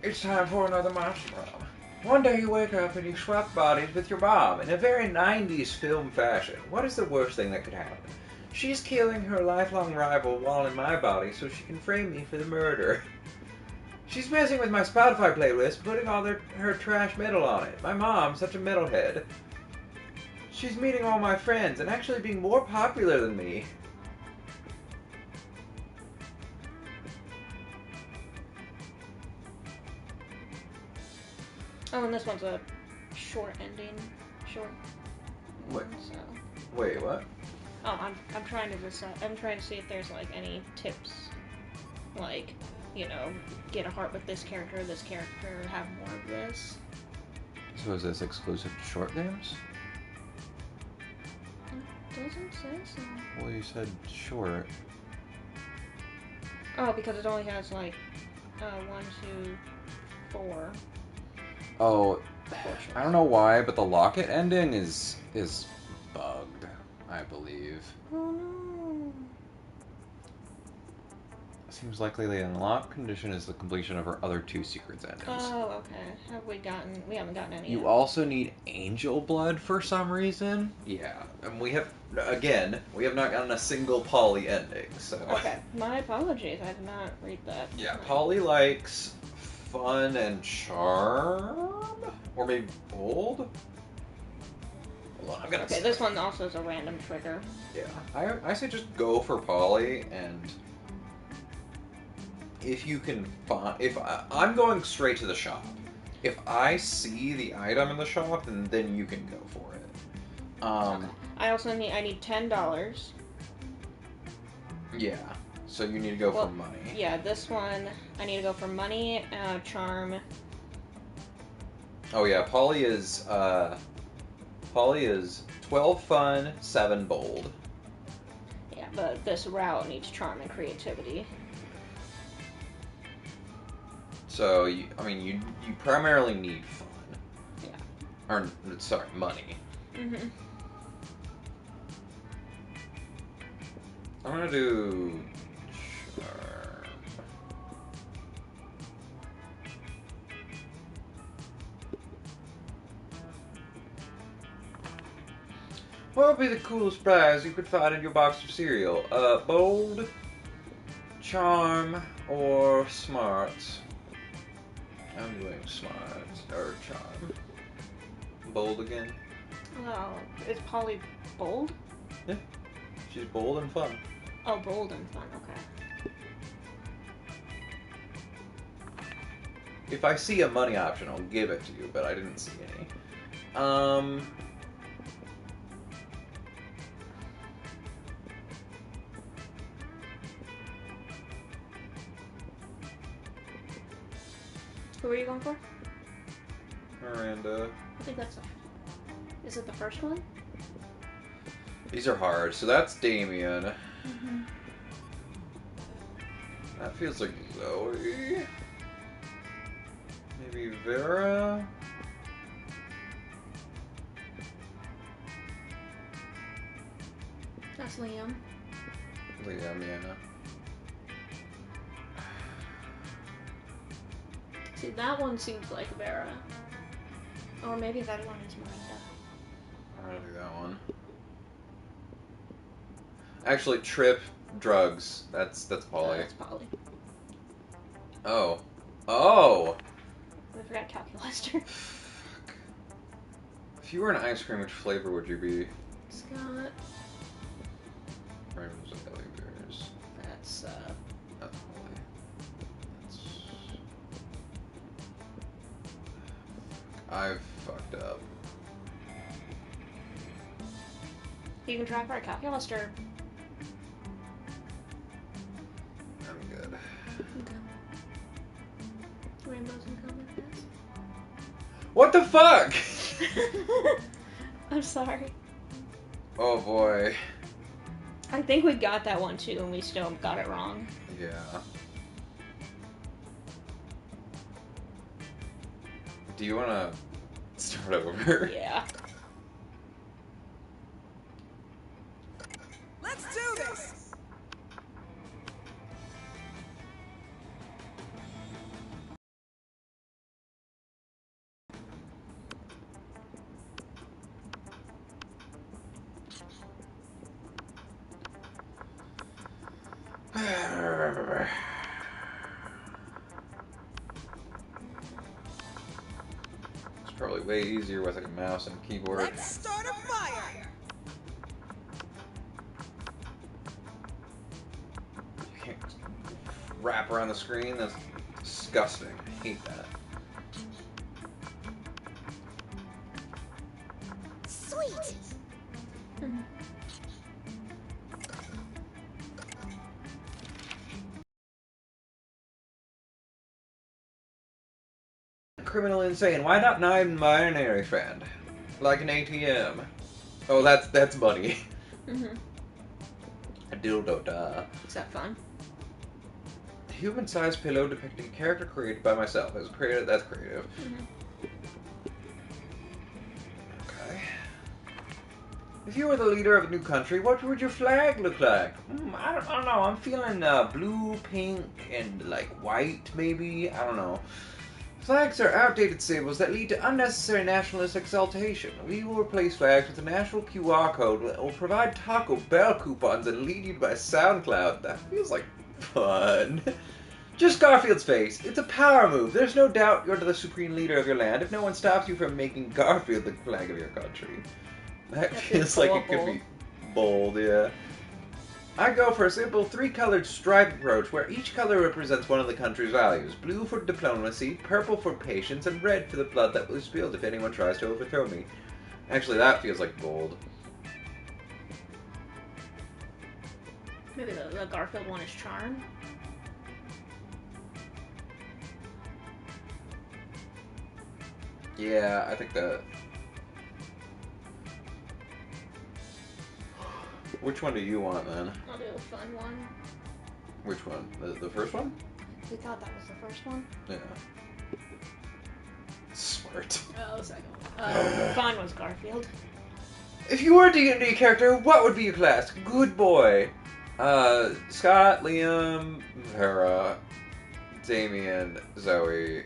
It's time for another monster prom. One day you wake up and you swap bodies with your mom in a very 90s film fashion. What is the worst thing that could happen? She's killing her lifelong rival while in my body so she can frame me for the murder. She's messing with my Spotify playlist, putting all her trash metal on it. My mom's such a metalhead. She's meeting all my friends and actually being more popular than me. Oh, and this one's a short ending. Short. What? So. Wait, what? Oh, I'm trying to decide. I'm trying to see if there's like any tips, like, you know, get a heart with this character, have more of this. So is this exclusive to short games? It doesn't say so. Well, you said short. Oh, because it only has like 1, 2, 4. Oh, I don't know why, but the locket ending is bugged, I believe. Oh no. Seems likely the unlock condition is the completion of her other 2 secrets endings. Oh, okay. We haven't gotten any You yet. also need angel blood for some reason. Yeah, and we have not gotten a single Polly ending, so. Okay, my apologies. I did not read that. Yeah, Polly likes fun and charm, or maybe bold. Hold on, I'm gonna. Okay, this one also is a random trigger. Yeah, I say just go for Polly, and if you can find, I'm going straight to the shop. If I see the item in the shop, then you can go for it. Okay. I need $10. Yeah. So you need to go for money. Yeah, this one I need to go for money, charm. Oh yeah, Polly is 12 fun, 7 bold. Yeah, but this route needs charm and creativity. So you primarily need fun. Yeah. Or sorry, money. Mhm. I'm gonna do charm. What would be the coolest prize you could find in your box of cereal? Bold, charm, or smart? I'm doing smart or charm. Bold again. Oh, is Polly bold? Yeah, she's bold and fun. Oh, bold and fun. Okay. If I see a money option, I'll give it to you, but I didn't see any. Who are you going for? Miranda. I think that's. Is it the first one? These are hard. So that's Damien. Mhm. That feels like Zoe. Maybe Vera. That's Liam. Liam, yeah. See, that one seems like Vera. Or maybe that one is Miranda. I'm gonna do that one. Actually, Trip, drugs. That's Polly. That's Polly. Oh. Oh! I forgot Calculaster. Fuck. If you were an ice cream, which flavor would you be? Scott. Rainbows and jelly bears. That's That's Polly. I've fucked up. You can try for a Calculaster. I'm good. Okay. Rainbows and colors. What the fuck? I'm sorry. Oh boy. I think we got that one too, and we still got it wrong. Yeah. Do you want to start over? Yeah. Let's do this! It's probably way easier with a mouse and keyboard. Let's start a fire. You can't wrap around the screen. That's disgusting. I hate that. Sweet. Criminal insane. Why not non-binary friend? Like an ATM. Oh, that's money. A dildo, duh. Is that fun? Human-sized pillow depicting a character created by myself. As creative, that's creative. Okay. If you were the leader of a new country, what would your flag look like? I don't know. I'm feeling blue, pink, and like white, maybe. I don't know. Flags are outdated symbols that lead to unnecessary nationalist exaltation. We will replace flags with a national QR code that will provide Taco Bell coupons and lead you to my SoundCloud. That feels like fun. Just Garfield's face. It's a power move. There's no doubt you're the supreme leader of your land if no one stops you from making Garfield the flag of your country. That feels like it could be bold, yeah. I go for a simple three-colored stripe approach where each color represents one of the country's values. Blue for diplomacy, purple for patience, and red for the blood that will be spilled if anyone tries to overthrow me. Actually, that feels like gold. Maybe the Garfield one is charm. Yeah, I think that... Which one do you want, then? I'll do a fun one. Which one? The first one? We thought that was the first one. Yeah. Smart. Oh, the second one. Fun was Garfield. If you were a D&D character, what would be your class? Good boy. Scott, Liam, Vera, Damien, Zoe.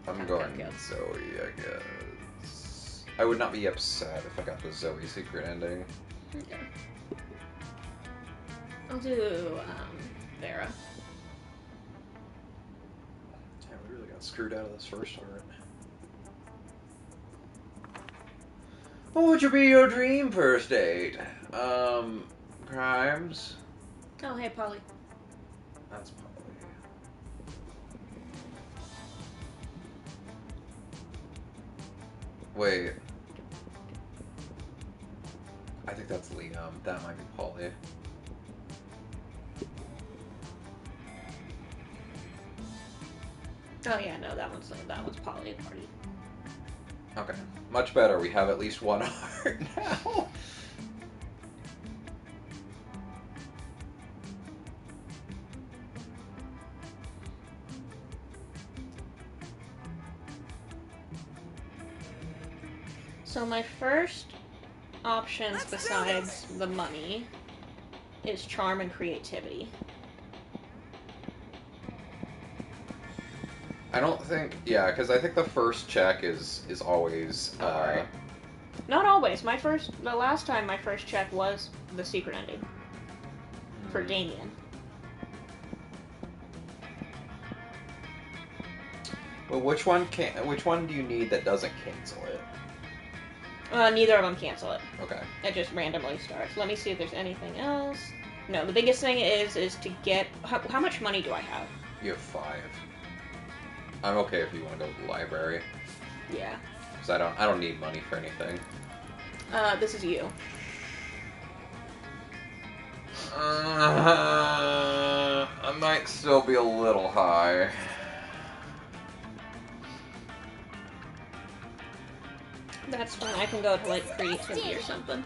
I'm going Zoe, I guess. I would not be upset if I got the Zoe secret ending. Okay. I'll do, Vera. Yeah, we really got screwed out of this first art. What would be your dream first date? Crimes? Oh, hey, Polly. That's Polly. Wait. I think that's Liam. That might be Polly. Oh yeah, no, that one's Polly Party. Okay, much better. We have at least one art now. So my first options besides the money is charm and creativity. I don't think, yeah, because I think the first check is always. Alright. Not always. The last time my first check was the secret ending for Damien. Well, which one do you need that doesn't cancel it? Neither of them cancel it. Okay. It just randomly starts. Let me see if there's anything else. No, the biggest thing is to get... How much money do I have? You have 5. I'm okay if you want to go to the library. Yeah. Because I don't need money for anything. This is you. I might still be a little high. That's fine. I can go to, like, creativity or something.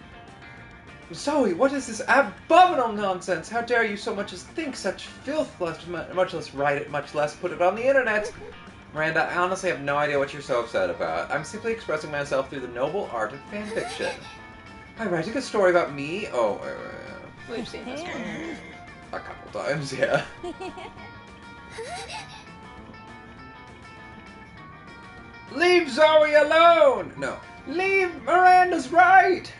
Zoe, what is this abominable nonsense? How dare you so much as think such filth, much less write it, much less put it on the internet? Miranda, I honestly have no idea what you're so upset about. I'm simply expressing myself through the noble art of fanfiction. By writing a story about me? Oh, We've seen this one. a couple times, yeah. Leave Zoe alone! No. Leave Miranda's right!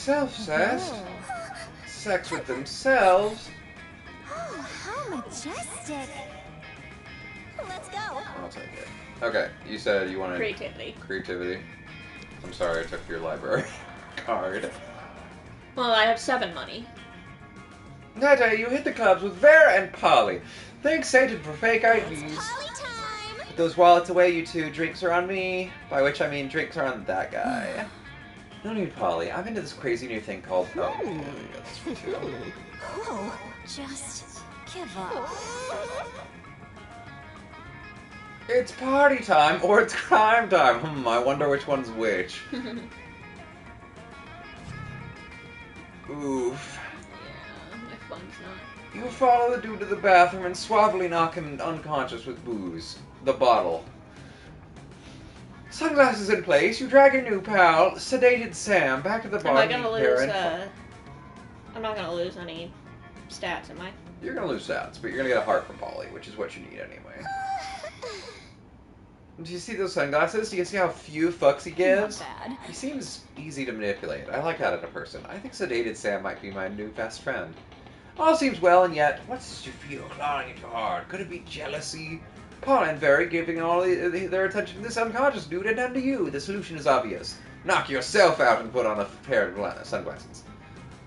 Self-cessed? Sex with themselves? Oh, how majestic. Let's go. I'll take it. Okay, you said you wanted... Creativity. Creativity. I'm sorry I took your library card. Well, I have 7 money. Netta, you hit the clubs with Vera and Polly. Thanks Satan for fake IDs. Polly time. Put those wallets away, you two. Drinks are on me. By which I mean drinks are on that guy. No need, Polly. I'm into this crazy new thing called... Oh, yeah, that's too. Whoa, just give up. It's party time, or it's crime time. I wonder which one's which. Oof. Yeah, my fun's not. You follow the dude to the bathroom and suavely knock him unconscious with booze. The bottle. Sunglasses in place, you drag your new pal, sedated Sam, back to the bar. Am I gonna lose, I'm not gonna lose any stats, am I? You're gonna lose stats, but you're gonna get a heart from Polly, which is what you need anyway. Do you see those sunglasses? Do you see how few fucks he gives? Not bad. He seems easy to manipulate. I like that in a person. I think sedated Sam might be my new best friend. All seems well, and yet, what does you feel clawing at your heart? Could it be jealousy? Paul and Very giving all their attention to this unconscious dude, and none to you. The solution is obvious. Knock yourself out and put on a pair of sunglasses.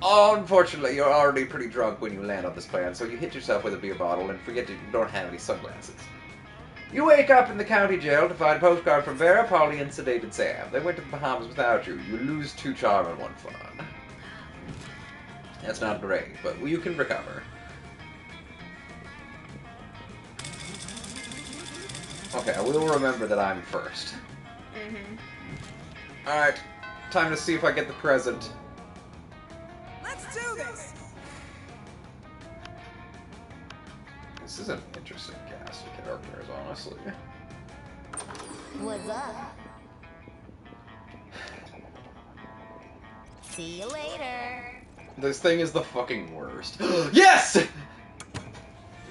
Unfortunately, you're already pretty drunk when you land on this plan, so you hit yourself with a beer bottle and forget you don't have any sunglasses. You wake up in the county jail to find a postcard from Vera, Polly, and sedated Sam. They went to the Bahamas without you. You lose 2 charm and 1 fun. That's not great, but you can recover. Okay, I will remember that I'm first. Mm-hmm. Alright, time to see if I get the present. Let's do this. This is an interesting cast of characters, honestly. What's up? See you later. This thing is the fucking worst. Yes!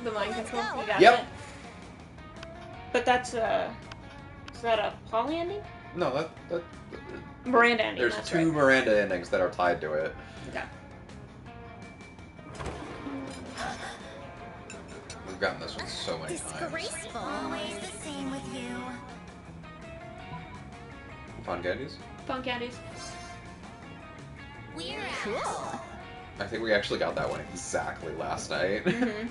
The mind control? You got Yep. it? But that's, is that a Polly ending? No, that Miranda ending, there's that's 2 right. Miranda endings that are tied to it. Okay. We've gotten this one so many times. Disgraceful. Always the same with you. Fun candies? Fun candies. We're cool. I think we actually got that one exactly last night. Mm-hmm.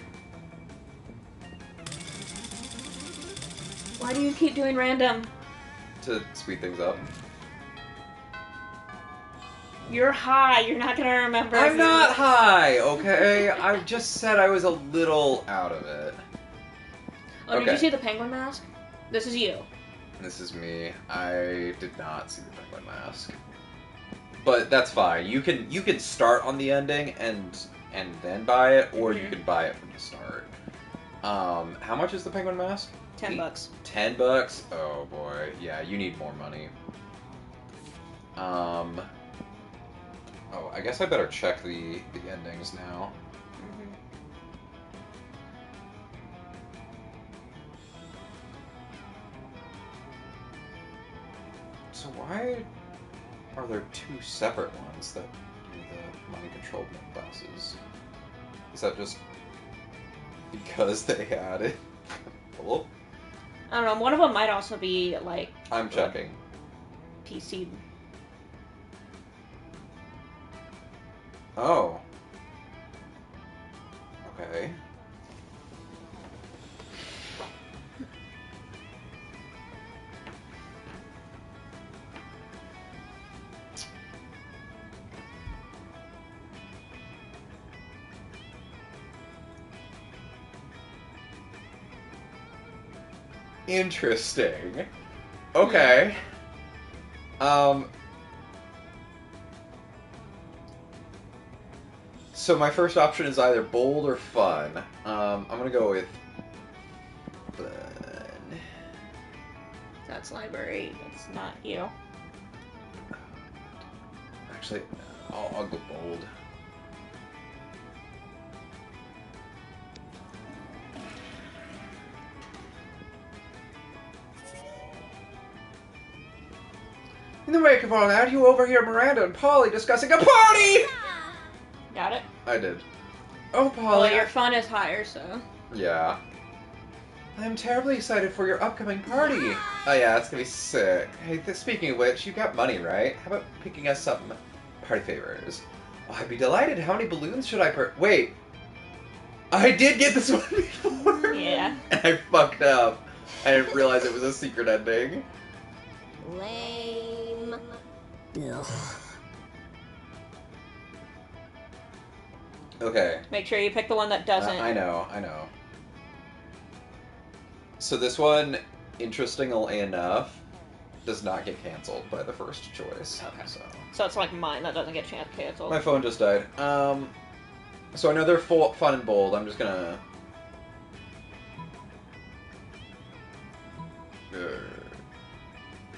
Why do you keep doing random? To speed things up. You're high. You're not gonna remember. I'm not high, okay? I just said I was a little out of it. Oh, did Okay. you see the penguin mask? This is you. This is me. I did not see the penguin mask. But that's fine. You can start on the ending and then buy it, or you can buy it from the start. How much is the penguin mask? $10. $10? Oh boy. Yeah, you need more money. Oh, I guess I better check the endings now. Mm-hmm. So why are there 2 separate ones that do the money controlled buses? Is that just because they had it? Well, I don't know. One of them might also be like I'm checking. PC. Oh. Okay. Interesting. Okay. So my first option is either bold or fun. I'm gonna go with fun. That's library. That's not you. Actually, I'll go bold. In the wake of all that, you overhear Miranda and Polly discussing a party! Got it? I did. Oh, Polly. Well, your fun is higher, so. Yeah. I'm terribly excited for your upcoming party. Oh yeah, it's gonna be sick. Hey, speaking of which, you got money, right? How about picking us some party favors? Oh, I'd be delighted. How many balloons should I Wait. I did get this one before. Yeah. And I fucked up. I didn't realize it was a secret ending. Lame. Ugh. Okay. Make sure you pick the one that doesn't. I know. So this one, interestingly enough, does not get canceled by the first choice. Okay. So it's like mine that doesn't get canceled. my phone just died. So another fun and bold. I'm just gonna.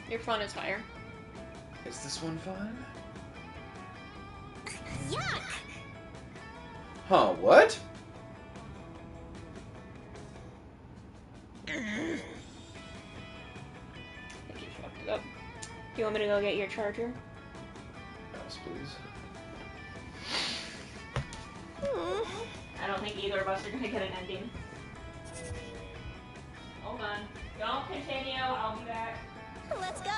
Your fun is higher. Is this one fun? Yuck! Huh? What? I think you fucked it up. Do you want me to go get your charger? Yes, please. I don't think either of us are gonna get an ending. Hold on. Don't continue. I'll be back. Let's go.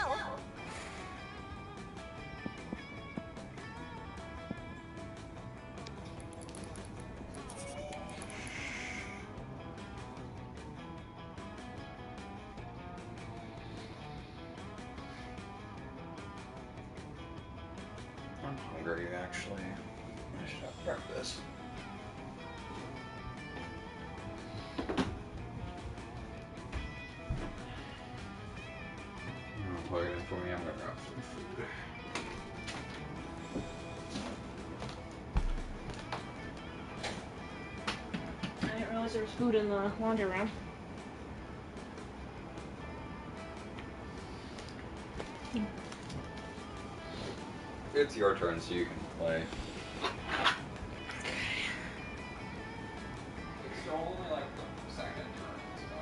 I'm hungry, actually. I should have breakfast. Plug it in for me. I'm gonna grab some food. I didn't realize there was food in the laundry room. It's your turn, so you can play. It's only like the second turn, so.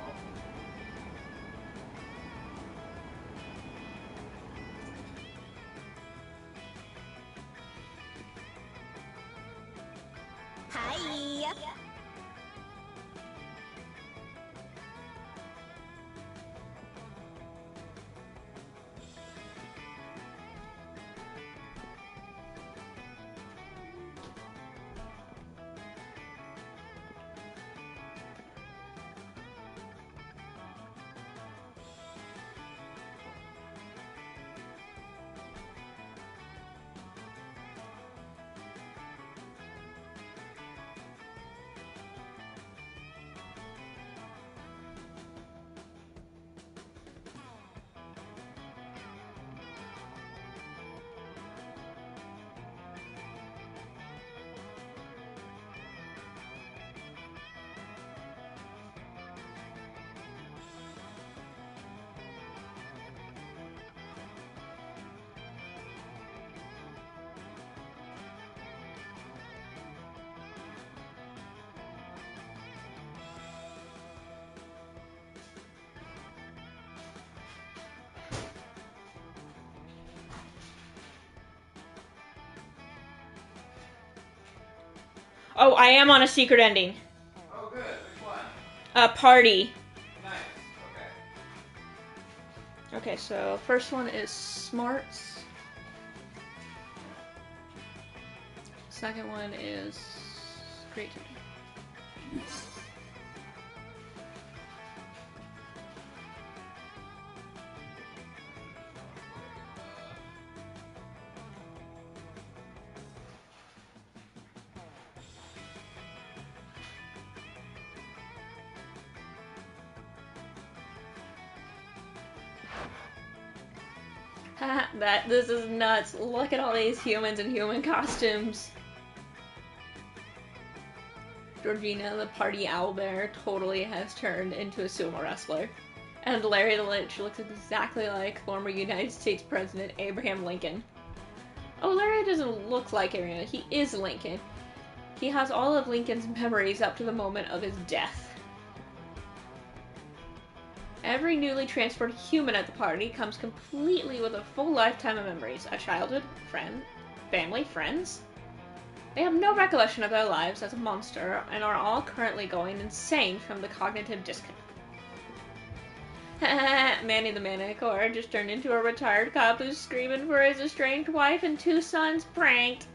Hi. Oh, I am on a secret ending. Oh, good. Which one? A party. Nice. Okay. Okay, so first one is smarts. Second one is creativity. This is nuts. Look at all these humans in human costumes. Georgina, the party owlbear, totally has turned into a sumo wrestler. And Larry the Lich looks exactly like former United States President Abraham Lincoln. Oh, Larry doesn't look like Abraham. He is Lincoln. He has all of Lincoln's memories up to the moment of his death. Every newly transported human at the party comes completely with a full lifetime of memories. A childhood, friend, family, friends. They have no recollection of their lives as a monster and are all currently going insane from the cognitive disconnect. Manny the Manicore just turned into a retired cop who's screaming for his estranged wife and 2 sons pranked.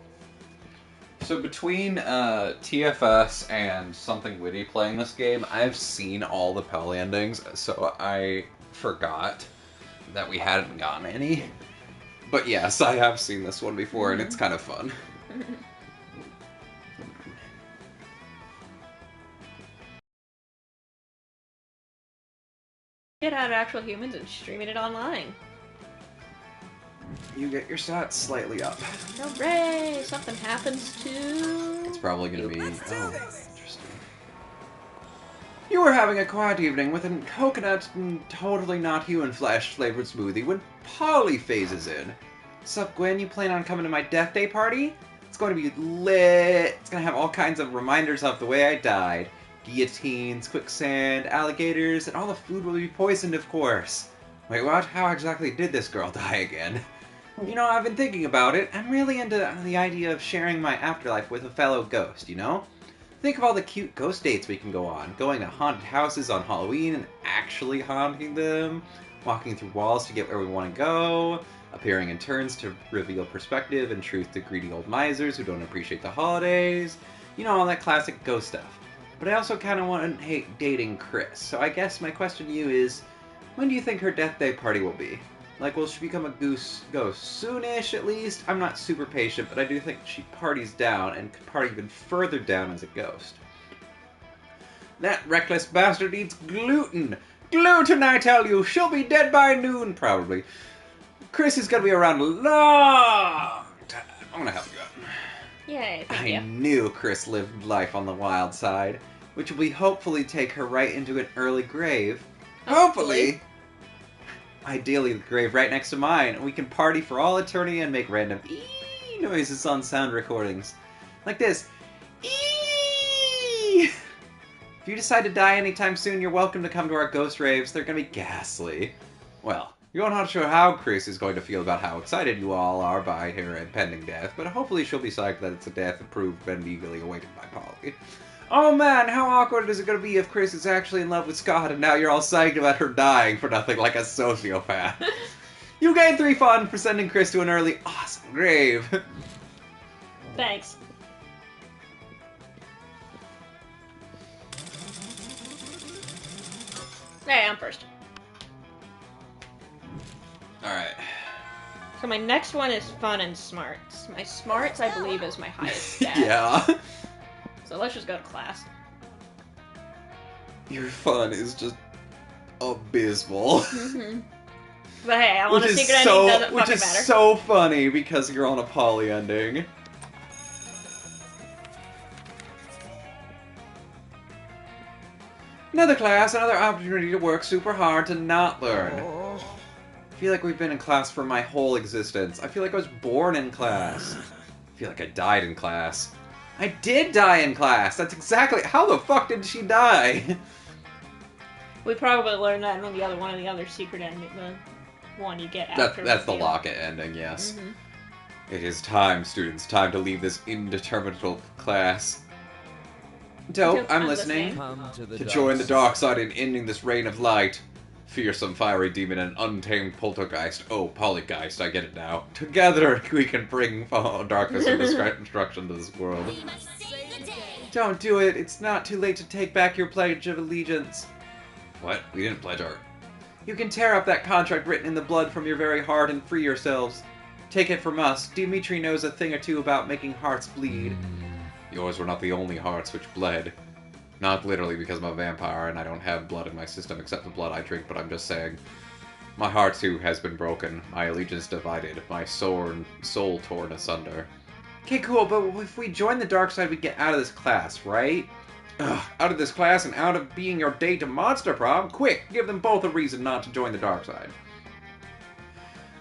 So between TFS and Something Witty playing this game, I've seen all the Pell endings, so I forgot that we hadn't gotten any. But yes, I have seen this one before, and it's kind of fun. Get out of actual humans and streaming it online. You get your stats slightly up. Hooray! Something happens to... It's probably going to be... Interesting. Oh, You were having a quiet evening with a coconut and totally not human flesh flavored smoothie when Polly phases in. Sup, Gwen? You plan on coming to my death day party? It's going to be lit. It's going to have all kinds of reminders of the way I died. Guillotines, quicksand, alligators, and all the food will be poisoned, of course. Wait, what? How exactly did this girl die again? You know, I've been thinking about it. I'm really into the idea of sharing my afterlife with a fellow ghost, you know? Think of all the cute ghost dates we can go on. Going to haunted houses on Halloween and actually haunting them. Walking through walls to get where we want to go. Appearing in turns to reveal perspective and truth to greedy old misers who don't appreciate the holidays. You know, all that classic ghost stuff. But I also kind of want to hate dating Chris. So I guess my question to you is, when do you think her death day party will be? Like, will she become a ghost soonish, at least? I'm not super patient, but I do think she parties down, and could party even further down as a ghost. That reckless bastard eats gluten! Gluten, I tell you! She'll be dead by noon, probably. Chris is gonna be around a long time. I'm gonna help you out. Yay, thank I you. knew Chris lived life on the wild side, which will hopefully take her right into an early grave. Hopefully! Ideally, the grave right next to mine, and we can party for all eternity and make random ee noises on sound recordings. Like this. Eee! If you decide to die anytime soon, you're welcome to come to our ghost raves. They're gonna be ghastly. Well, you're not sure how Chris is going to feel about how excited you all are by her impending death, but hopefully she'll be psyched that it's a death approved and eagerly awaited by Polly. Oh man, how awkward is it going to be if Chris is actually in love with Scott and now you're all psyched about her dying for nothing like a sociopath. You gain 3 fun for sending Chris to an early, awesome grave. Thanks. Hey, I'm first. Alright. So my next one is fun and smarts. My smarts, I believe, is my highest stat. Yeah. So let's just go to class. Your fun is just abysmal. Mm-hmm. But hey, I want Which a is secret so, ending, doesn't which fucking is matter. so funny because you're on a poly ending. Another class, another opportunity to work super hard to not learn. I feel like we've been in class for my whole existence. I feel like I was born in class. I feel like I died in class. I did die in class! That's exactly... How the fuck did she die? We probably learned that in the other one of the other secret ending, the one you get after. That's the reveal. Locket ending, yes. Mhm. It is time, students. Time to leave this indeterminate class. Dope, I'm listening. Come to the To dark join the side. dark side in ending this reign of light. Fearsome fiery demon and untamed poltergeist. Oh, polygeist, I get it now. Together we can bring darkness and destruction to this world. We must save the day. Don't do it. It's not too late to take back your pledge of allegiance. What? We didn't pledge our... You can tear up that contract written in the blood from your very heart and free yourselves. Take it from us. Dimitri knows a thing or two about making hearts bleed. Yours were not the only hearts which bled. Not literally because I'm a vampire and I don't have blood in my system except the blood I drink, but I'm just saying. My heart too has been broken, my allegiance divided, my soul torn asunder. Okay, cool, but if we join the dark side, we get out of this class, right? Ugh, out of this class and out of being your date to Monster Prom. Quick, give them both a reason not to join the dark side.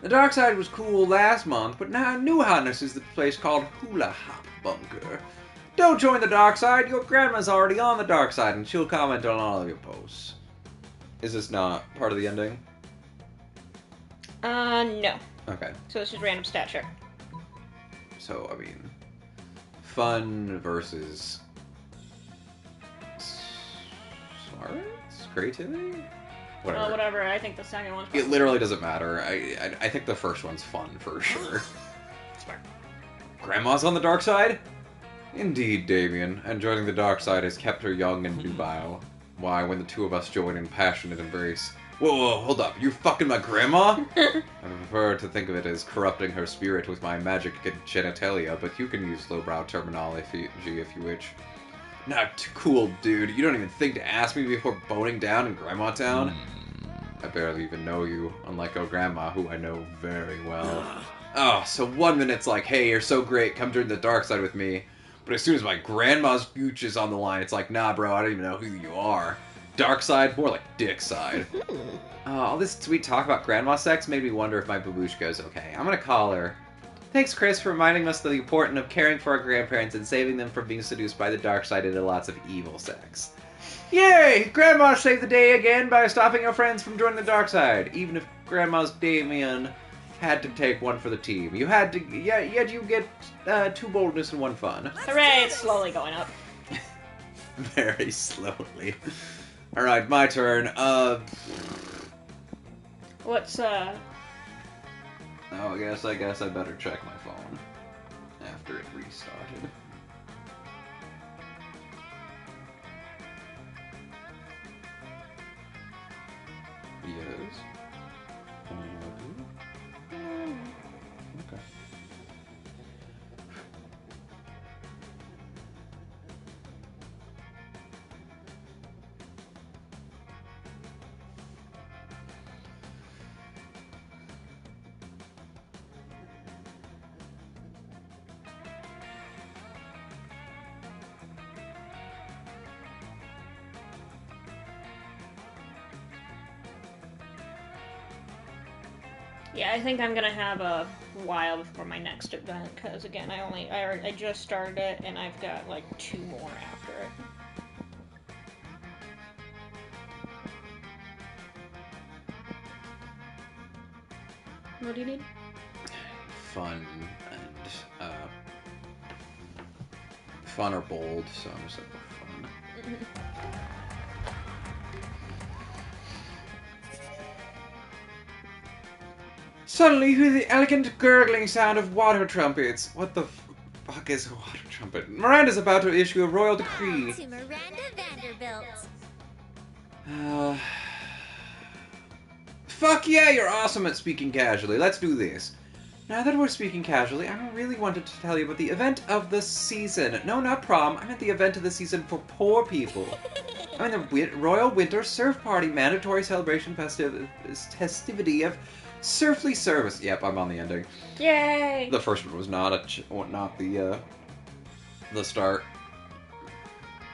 The dark side was cool last month, but now New Hotness is the place called Hula Hop Bunker. Don't join the dark side. Your grandma's already on the dark side, and she'll comment on all of your posts. Is this not part of the ending? No. Okay. So this is random stat check. So, I mean, fun versus smarts? Creativity? Whatever. Well, whatever. I think the second one's It literally doesn't matter. I think the first one's fun, for sure. smart. Grandma's on the dark side? Indeed, Damien. And joining the dark side has kept her young and nubile. Why, when the two of us join in passionate embrace... Whoa, hold up. You fucking my grandma? I prefer to think of it as corrupting her spirit with my magic genitalia, but you can use lowbrow terminology if you wish. Not too cool, dude. You don't even think to ask me before boning down in Grandma Town? I barely even know you, unlike your grandma, who I know very well. Oh, so 1 minute's like, hey, you're so great, come join the dark side with me. But as soon as my grandma's gooch is on the line, it's like, nah, bro, I don't even know who you are. Dark side, more like dick side. All this sweet talk about grandma sex made me wonder if my babushka is okay. I'm gonna call her. Thanks, Chris, for reminding us of the importance of caring for our grandparents and saving them from being seduced by the dark side into lots of evil sex. Yay! Grandma saved the day again by stopping her friends from joining the dark side. Even if Grandma's Damien had to take one for the team. You had to, yet you get 2 boldness and 1 fun. Hooray, it's slowly going up. Very slowly. Alright, my turn. What's, Oh, I guess I better check my phone after it restarted. Yes. Okay. Yeah, I think I'm gonna have a while before my next event, because again, I just started it, and I've got like 2 more after it. What do you need? Fun and fun or bold, so I'm just gonna go fun. Suddenly you hear the elegant gurgling sound of water trumpets. What the fuck is a water trumpet? Miranda's about to issue a royal decree. To Miranda Vanderbilt. Fuck yeah, you're awesome at speaking casually. Let's do this. Now that we're speaking casually, I really wanted to tell you about the event of the season. No, not prom. I meant the event of the season for poor people. I mean the Royal Winter Surf Party mandatory celebration festivity of Surfly Service. Yep, I'm on the ending. Yay! The first one was not the start.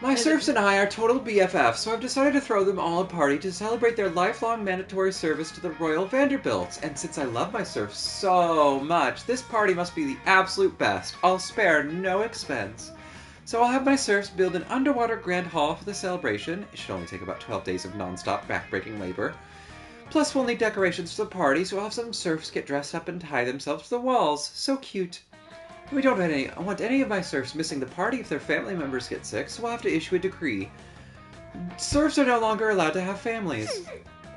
My serfs and I are total BFFs, so I've decided to throw them all a party to celebrate their lifelong mandatory service to the Royal Vanderbilts. And since I love my serfs so much, this party must be the absolute best. I'll spare no expense. So I'll have my serfs build an underwater grand hall for the celebration. It should only take about 12 days of non-stop backbreaking labor. Plus we'll need decorations for the party, so I'll have some serfs get dressed up and tie themselves to the walls. So cute. We don't want any of my serfs missing the party if their family members get sick, so we'll have to issue a decree. Serfs are no longer allowed to have families.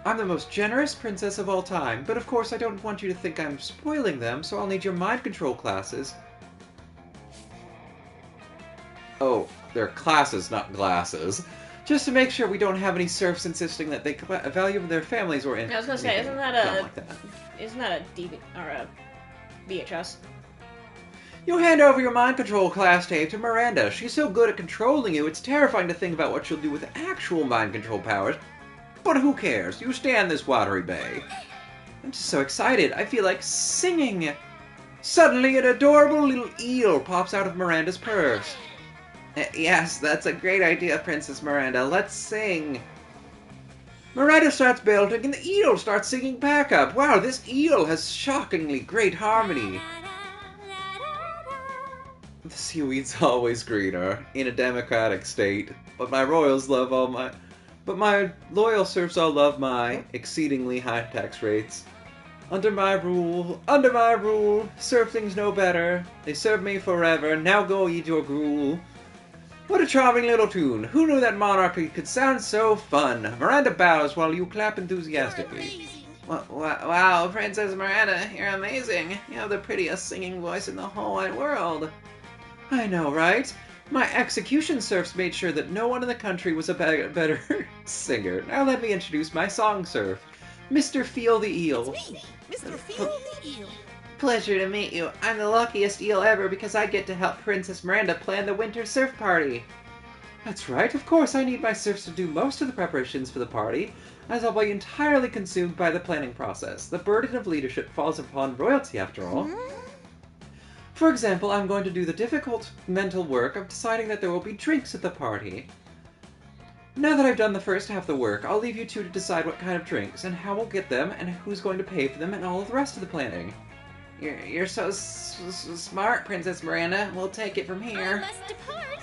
I'm the most generous princess of all time, but of course I don't want you to think I'm spoiling them, so I'll need your mind control classes. Oh, they're classes, not glasses. Just to make sure we don't have any serfs insisting that they value their families or anything. I was gonna say, isn't that a DV or a VHS? You hand over your mind control class tape to Miranda. She's so good at controlling you, it's terrifying to think about what she'll do with actual mind control powers. But who cares? You stay in this watery bay. I'm just so excited. I feel like singing. Suddenly, an adorable little eel pops out of Miranda's purse. Yes, that's a great idea, Princess Miranda. Let's sing. Miranda starts belting, and the eel starts singing back up. Wow, this eel has shockingly great harmony. The seaweed's always greener, in a democratic state, but my royals love all my But my loyal serfs all love my exceedingly high tax rates. Under my rule, serf things know better. They serve me forever, now go eat your gruel. What a charming little tune. Who knew that monarchy could sound so fun? Miranda bows while you clap enthusiastically. Wow, Princess Miranda, you're amazing. You have the prettiest singing voice in the whole wide world. I know, right? My execution serfs made sure that no one in the country was a better singer. Now let me introduce my song serf, Mr. Feel the Eel. It's me, Mr. Feel the Eel. Pleasure to meet you. I'm the luckiest eel ever because I get to help Princess Miranda plan the winter surf party. That's right, of course I need my serfs to do most of the preparations for the party, as I'll be entirely consumed by the planning process. The burden of leadership falls upon royalty after all. For example, I'm going to do the difficult mental work of deciding that there will be drinks at the party. Now that I've done the first half of the work, I'll leave you two to decide what kind of drinks, and how we'll get them, and who's going to pay for them, and all of the rest of the planning. You're so smart, Princess Miranda. We'll take it from I here. must depart.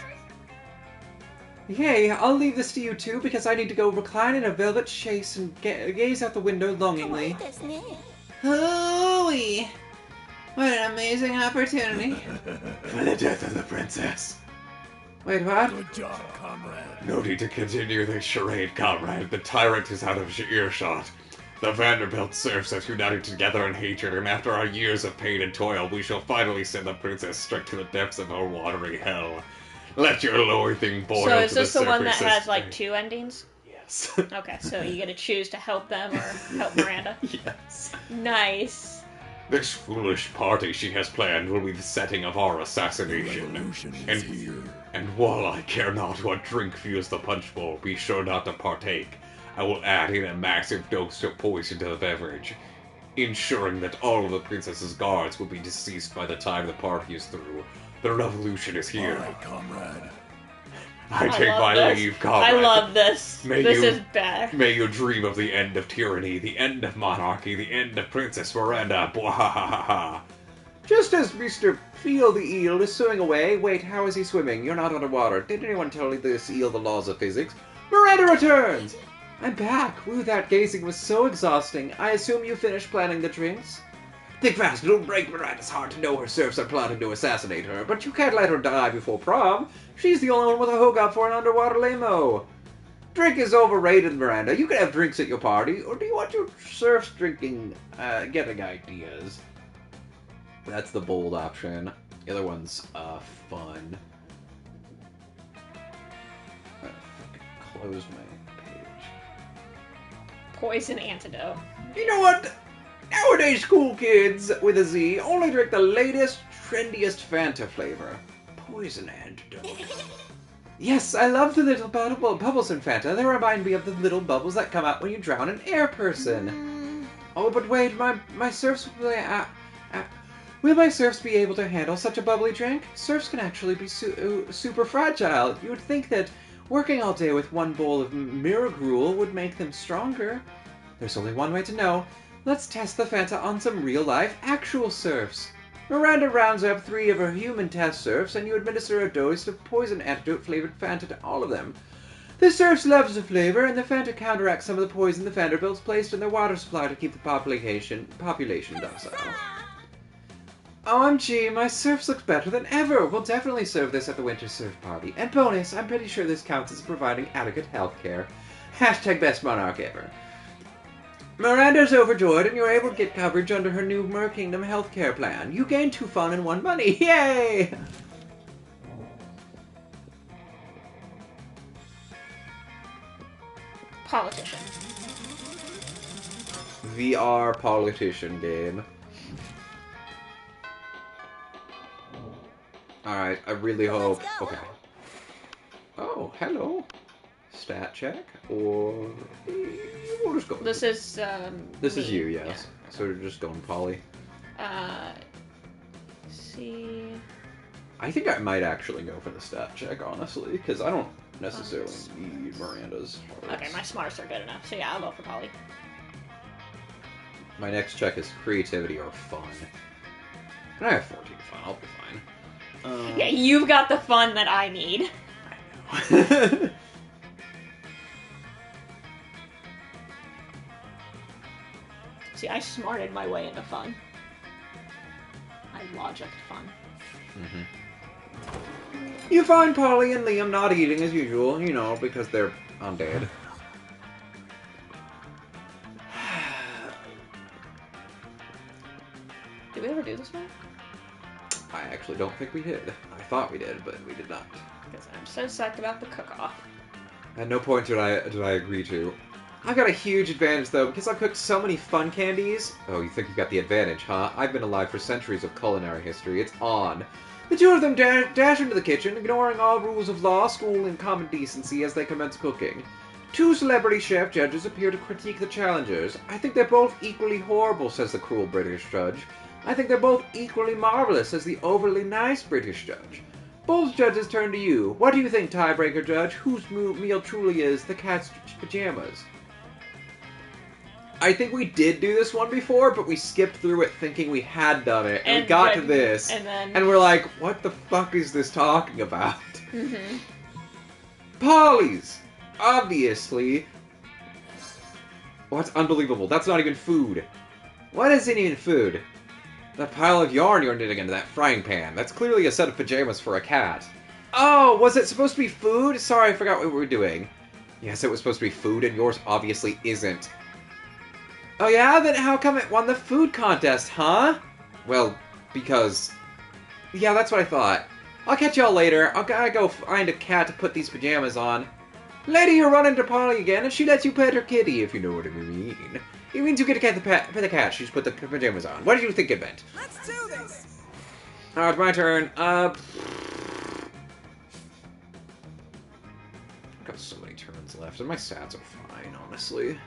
Yay, I'll leave this to you two because I need to go recline in a velvet chaise and gaze out the window longingly. Hooey! What an amazing opportunity. For the death of the princess. Wait, what? Good job, comrade. No need to continue the charade, comrade. The tyrant is out of earshot. The Vanderbilt serfs have united together in hatred, and after our years of pain and toil, we shall finally send the princess straight to the depths of our watery hell. Let your loathing boil So is to the this the one that surface has as like pain. 2 endings? Yes. Okay, so you get to choose to help them or help Miranda. Yes. Nice. This foolish party she has planned will be the setting of our assassination. Revolution is here. And while I care not what drink fuels the punch bowl, be sure not to partake. I will add in a massive dose of poison to the beverage, ensuring that all of the princess's guards will be deceased by the time the party is through. The revolution is All here. right, comrade. I take love my this. leave, comrade. I love this. May This you- is bad. May you dream of the end of tyranny, the end of monarchy, the end of Princess Miranda. Bwahahaha. Just as Mr. Feel the Eel is swimming away. Wait, how is he swimming? You're not underwater. Did anyone tell this eel the laws of physics? Miranda returns! I'm back. Ooh, that gazing was so exhausting. I assume you finished planning the drinks? Think fast, it'll break Miranda's heart to know her serfs are plotting to assassinate her, but you can't let her die before prom. She's the only one with a hookup for an underwater limo. Drink is overrated, Miranda. You can have drinks at your party, or do you want your serfs getting ideas? That's the bold option. The other one's fun. Close my page. Poison antidote. You know what? Nowadays, cool kids with a Z only drink the latest, trendiest Fanta flavor. Poison antidote. Yes, I love the little bubbles in Fanta. They remind me of the little bubbles that come out when you drown an air person. Oh, but wait, my serfs will my serfs be able to handle such a bubbly drink? Serfs can actually be super fragile. You would think that working all day with one bowl of mirror gruel would make them stronger. There's only one way to know. Let's test the Fanta on some real-life, actual serfs. Miranda rounds up 3 of her human test serfs, and you administer a dose of poison antidote-flavored Fanta to all of them. The serfs love the flavor, and the Fanta counteracts some of the poison the Vanderbilts placed in their water supply to keep the population docile. OMG, my serfs look better than ever! We'll definitely serve this at the winter surf party. And bonus, I'm pretty sure this counts as providing adequate health care. Hashtag best monarch ever. Miranda's overjoyed, and you're able to get coverage under her new Mer Kingdom healthcare plan. You gain 2 fun and 1 money. Yay! Politician. VR politician game. Alright, I really hope... Okay. Oh, hello. Stat check? Or... We'll just go with This it. is This is me. you, yes. So we're just going poly. See. I think I might actually go for the stat check, honestly, because I don't necessarily need Miranda's hearts. Okay, my smarts are good enough. So yeah, I'll go for Polly. My next check is creativity or fun. And I have 14 fun, I'll be fine. Yeah, you've got the fun that I need. See, I smarted my way into fun. I logicked fun. You find Polly and Liam not eating as usual, you know, because they're undead. Did we ever do this one? I actually don't think we did. I thought we did, but we did not. Because I'm so psyched about the cook-off. At no point did I agree to. I got a huge advantage though, because I cooked so many fun candies. Oh, you think you got the advantage, huh? I've been alive for centuries of culinary history. It's on. The two of them dash into the kitchen, ignoring all rules of law, school, and common decency as they commence cooking. Two celebrity chef judges appear to critique the challengers. I think they're both equally horrible, says the cruel British judge. I think they're both equally marvelous, says the overly nice British judge. Both judges turn to you. What do you think, tiebreaker judge? Whose meal truly is the cat's pajamas? I think we did do this one before, but we skipped through it thinking we had done it. And we got to this, and we're like, what the fuck is this talking about? Polly's! Obviously. Oh, that's unbelievable. That's not even food. What isn't even food? That pile of yarn you're knitting into that frying pan. That's clearly a set of pajamas for a cat. Oh, was it supposed to be food? Sorry, I forgot what we were doing. Yes, it was supposed to be food, and yours obviously isn't. Oh yeah? Then how come it won the food contest, huh? Well, because... Yeah, that's what I thought. I'll catch y'all later. I'll gotta go find a cat to put these pajamas on. Lady, you're running to Polly again, and she lets you pet her kitty, if you know what I mean. It means you get to pet the cat. She's put the pajamas on. What did you think it meant? Let's do this! Alright, it's my turn. Got so many turns left, and my stats are fine, honestly.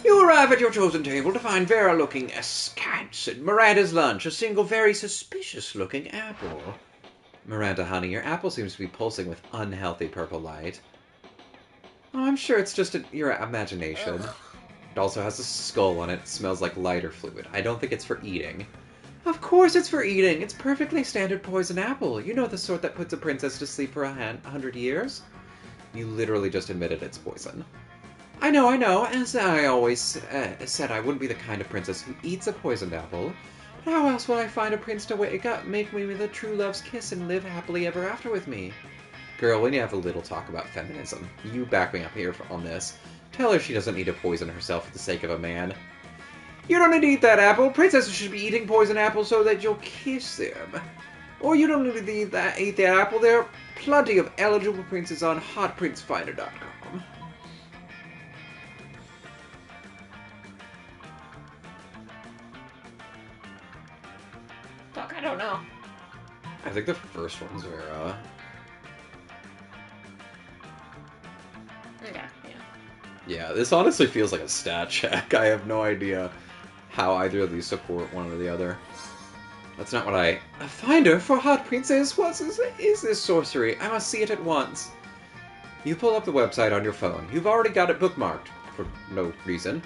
You arrive at your chosen table to find Vera-looking askance at Miranda's lunch, a single very suspicious-looking apple. Miranda, honey, your apple seems to be pulsing with unhealthy purple light. Oh, I'm sure it's just your imagination. It also has a skull on it. It smells like lighter fluid. I don't think it's for eating. Of course it's for eating! It's perfectly standard poison apple. You know the sort that puts a princess to sleep for 100 years? You literally just admitted it's poison. I know. As I always said, I wouldn't be the kind of princess who eats a poisoned apple. But how else would I find a prince to wake up, make me with a true love's kiss, and live happily ever after with me? Girl, we need to have a little talk about feminism. You back me up here on this. Tell her she doesn't need to poison herself for the sake of a man. You don't need to eat that apple. Princesses should be eating poison apples so that you'll kiss them. Or you don't need to eat that apple. There are plenty of eligible princes on hotprincefinder.com. Fuck, I don't know. I think the first one's Vera. Okay, yeah. Yeah, this honestly feels like a stat check. I have no idea how either of these support one or the other. That's not what I... A finder for hot princess? What is this sorcery? I must see it at once. You pull up the website on your phone. You've already got it bookmarked, for no reason.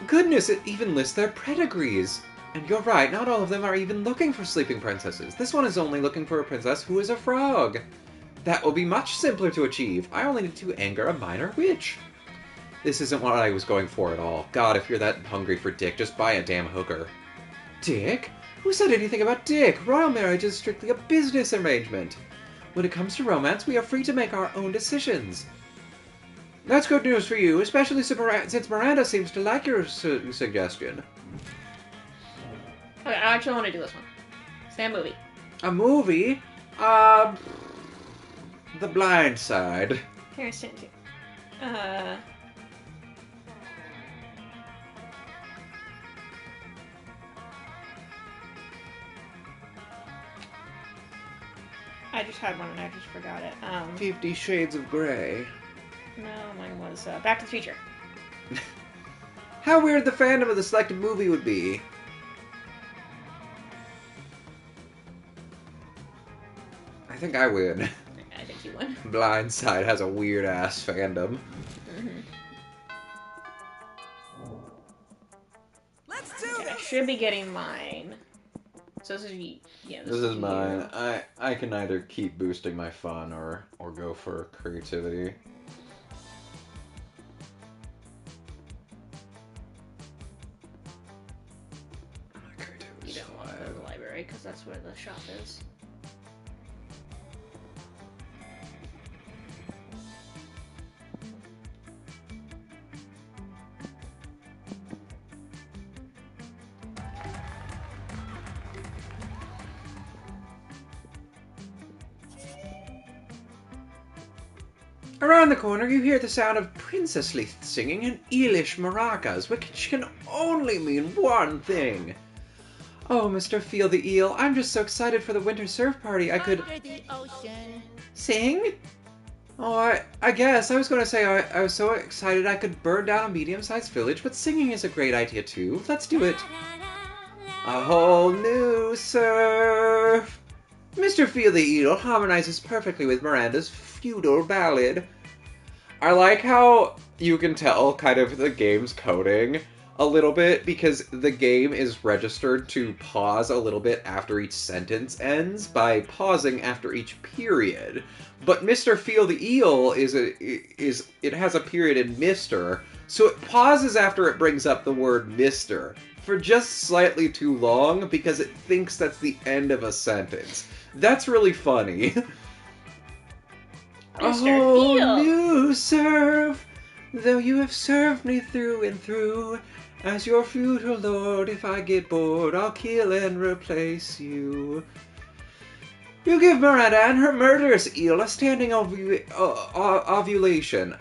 Goodness, it even lists their pedigrees. And you're right, not all of them are even looking for sleeping princesses. This one is only looking for a princess who is a frog. That will be much simpler to achieve. I only need to anger a minor witch. This isn't what I was going for at all. God, if you're that hungry for dick, just buy a damn hooker. Dick? Who said anything about dick? Royal marriage is strictly a business arrangement. When it comes to romance, we are free to make our own decisions. That's good news for you, especially since Miranda seems to like your suggestion. Okay, I actually want to do this one. Say a movie. A movie? The Blind Side. Here, stand here. I just had one and I just forgot it. 50 Shades of Grey. No, mine was Back to the Future. How weird the fandom of the selected movie would be. I think I win. I think you win. Blindside has a weird ass fandom. Let's do Okay, I this! should be getting mine. So this is yeah. This is mine. I can either keep boosting my fun or go for creativity. where the shop is. Around the corner, you hear the sound of Princess Leith singing in Eelish maracas, which can only mean one thing. Oh, Mr. Feel the Eel, I'm just so excited for the winter surf party. I could... Under the ocean. Sing? Oh, I guess. I was going to say I was so excited I could burn down a medium-sized village, but singing is a great idea too. Let's do it. A whole new surf. Mr. Feel the Eel harmonizes perfectly with Miranda's feudal ballad. I like how you can tell kind of the game's coding a little bit because the game is registered to pause a little bit after each sentence ends by pausing after each period. But Mr. Feel the Eel it has a period in Mr., so it pauses after it brings up the word Mr. for just slightly too long because it thinks that's the end of a sentence. That's really funny. A whole new surf, though you have served me through and through. As your feudal lord, if I get bored, I'll kill and replace you. You give Miranda and her murderous eel a standing ovulation.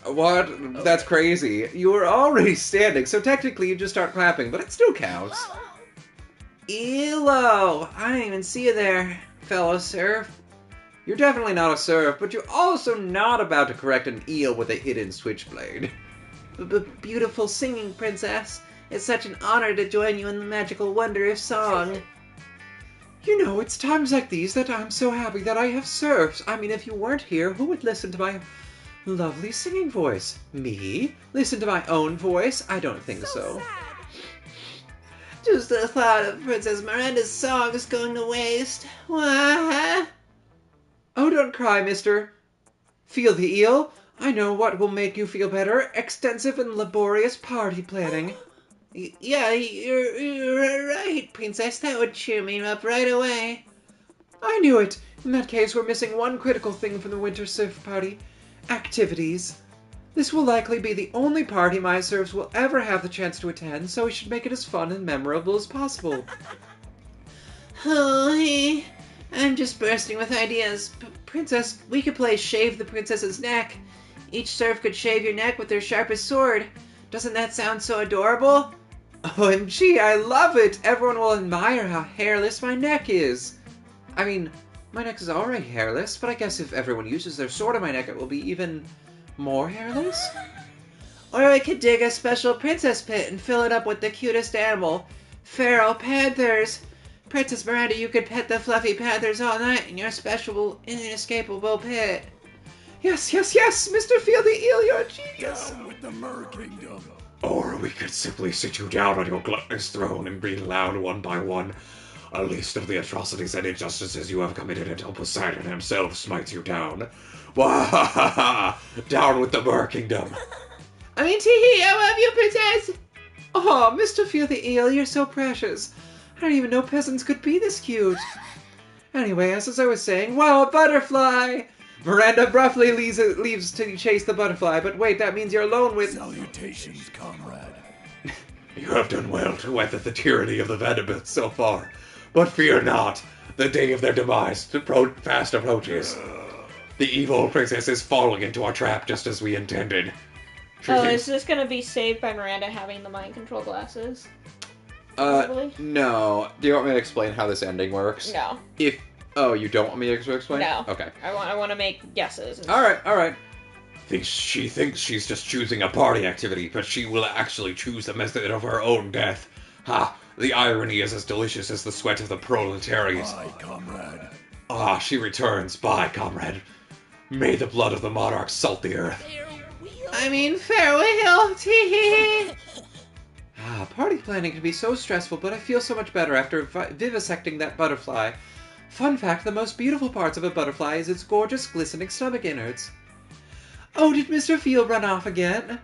What? That's crazy. You were already standing, so technically you just start clapping, but it still counts. Elo! I didn't even see you there, fellow surf. You're definitely not a surf, but you're also not about to correct an eel with a hidden switchblade. Beautiful singing, princess. It's such an honor to join you in the magical wonder of song. You know, it's times like these that I'm so happy that I have serfs. I mean, if you weren't here, who would listen to my lovely singing voice? Me? Listen to my own voice? I don't think so. Just the thought of Princess Miranda's song is going to waste. What? Oh, don't cry, mister. Feel the Eel? I know what will make you feel better. Extensive and laborious party planning. Yeah, you're right, princess. That would cheer me up right away. I knew it. In that case, we're missing one critical thing from the winter surf party. Activities. This will likely be the only party my serfs will ever have the chance to attend, so we should make it as fun and memorable as possible. Oh, I'm just bursting with ideas. Princess, we could play Shave the Princess's Neck. Each serf could shave your neck with their sharpest sword. Doesn't that sound so adorable? OMG, I love it! Everyone will admire how hairless my neck is. I mean, my neck is already hairless, but I guess if everyone uses their sword on my neck, it will be even more hairless? Or we could dig a special princess pit and fill it up with the cutest animal. Feral panthers. Princess Miranda, you could pet the fluffy panthers all night in your special, inescapable pit. Yes, yes, yes! Mr. Feel the Eel, you're a genius! Down with the Mer Kingdom. Or we could simply sit you down on your gluttonous throne and read aloud one by one a list of the atrocities and injustices you have committed until Poseidon himself smites you down. Wahahaha! Down with the Mer Kingdom! I mean, tee-hee, I love you, princess! Oh, Mr. Feel the Eel, you're so precious. I didn't even know peasants could be this cute. Anyway, as I was saying, wow, a butterfly! Miranda abruptly leaves to chase the butterfly, but wait, that means you're alone with... Salutations, comrade. You have done well to weather the tyranny of the Vanderbilts so far, but fear not, the day of their demise fast approaches. The evil princess is falling into our trap just as we intended. Is this gonna be saved by Miranda having the mind control glasses? Probably? No. Do you want me to explain how this ending works? No. Oh, you don't want me to explain? No. Okay. I want to make guesses. Alright. She thinks she's just choosing a party activity, but she will actually choose the method of her own death. Ha! The irony is as delicious as the sweat of the proletariat. Bye, comrade. Ah, she returns. Bye, comrade. May the blood of the monarch salt the earth. I mean, farewell, tee-hee! Party planning can be so stressful, but I feel so much better after vivisecting that butterfly. Fun fact, the most beautiful parts of a butterfly is its gorgeous, glistening stomach innards. Oh, did Mr. Feel run off again?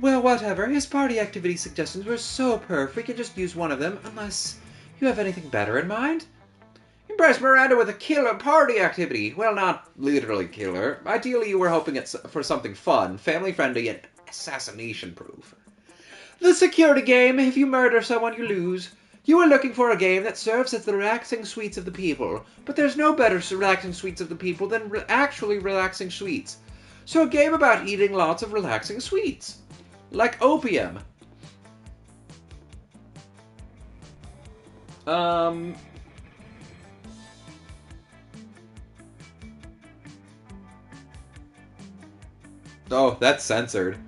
Well, whatever. His party activity suggestions were so perf, we could just use one of them, unless You have anything better in mind? Impress Miranda with a killer party activity. Well, not literally killer. Ideally, you were hoping for something fun, family-friendly, and assassination-proof. The security game. If you murder someone, you lose. You were looking for a game that serves as the relaxing sweets of the people. But there's no better relaxing sweets of the people than actually relaxing sweets. So a game about eating lots of relaxing sweets. Like opium. Oh, that's censored.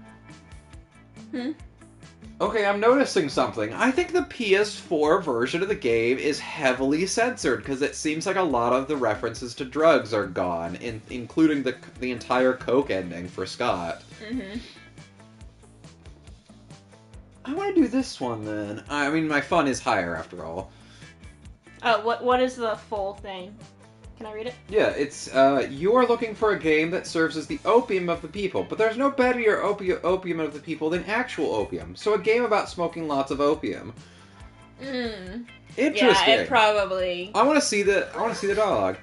Okay, I'm noticing something. I think the PS4 version of the game is heavily censored because it seems like a lot of the references to drugs are gone, including the entire Coke ending for Scott. I want to do this one then. I mean, my fun is higher after all. What is the full thing? Can I read it? Yeah, it's, you are looking for a game that serves as the opium of the people, but there's no better opium of the people than actual opium. So a game about smoking lots of opium. Interesting. Yeah, it probably... I want to see the dog.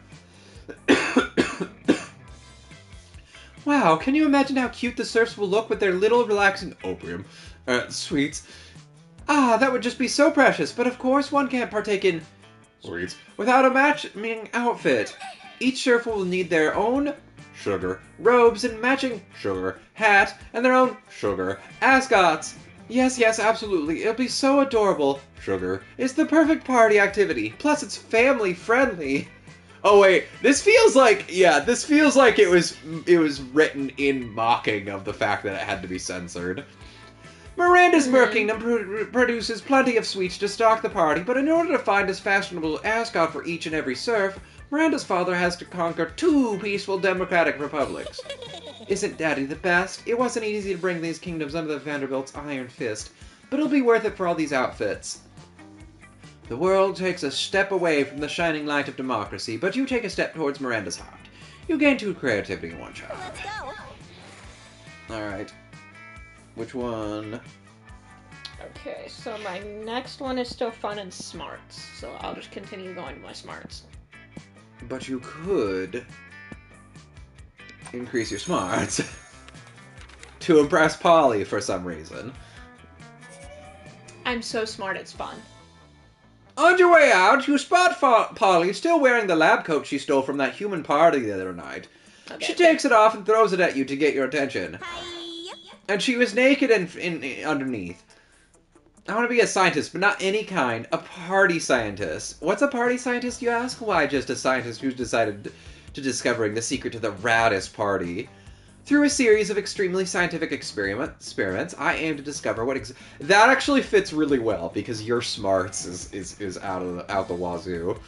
Wow, can you imagine how cute the serfs will look with their little relaxing opium sweets? Ah, that would just be so precious, but of course one can't partake in sweets without a matching outfit. Each serf will need their own sugar robes and matching sugar hat and their own sugar ascots. Yes, absolutely. It'll be so adorable. Sugar is the perfect party activity. Plus, it's family friendly. Oh wait, this feels like it was written in mocking of the fact that it had to be censored. Miranda's Kingdom produces plenty of sweets to stock the party, but in order to find a fashionable ascot for each and every serf, Miranda's father has to conquer 2 peaceful democratic republics. Isn't Daddy the best? It wasn't easy to bring these kingdoms under the Vanderbilt's iron fist, but it'll be worth it for all these outfits. The world takes a step away from the shining light of democracy, but you take a step towards Miranda's heart. You gain 2 creativity in one shot. Let's go. Alright. Which one? Okay, so my next one is still fun and smarts, so I'll just continue going to my smarts. But you could increase your smarts to impress Polly for some reason. I'm so smart, it's fun. On your way out, you spot Polly still wearing the lab coat she stole from that human party the other night. Okay. She takes it off and throws it at you to get your attention. Hi. And she was naked and underneath. I want to be a scientist, but not any kind. A party scientist. What's a party scientist, you ask? Why, just a scientist who's decided to discovering the secret to the raddest party. Through a series of extremely scientific experiments, I aim to discover what that actually fits really well because your smarts is out the wazoo.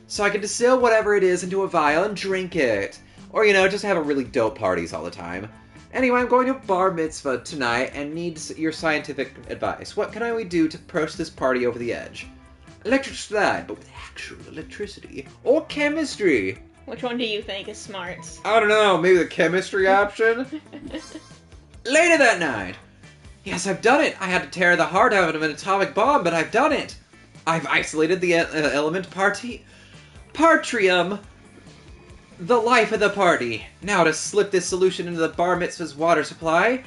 So I can distill whatever it is into a vial and drink it, or just have a really dope parties all the time. Anyway, I'm going to a bar mitzvah tonight and need your scientific advice. What can we do to push this party over the edge? Electric slide, but with actual electricity. Or chemistry. Which one do you think is smarts? I don't know, maybe the chemistry option? Later that night. Yes, I've done it. I had to tear the heart out of an atomic bomb, but I've done it. I've isolated the element Partrium. The life of the party. Now to slip this solution into the bar mitzvah's water supply.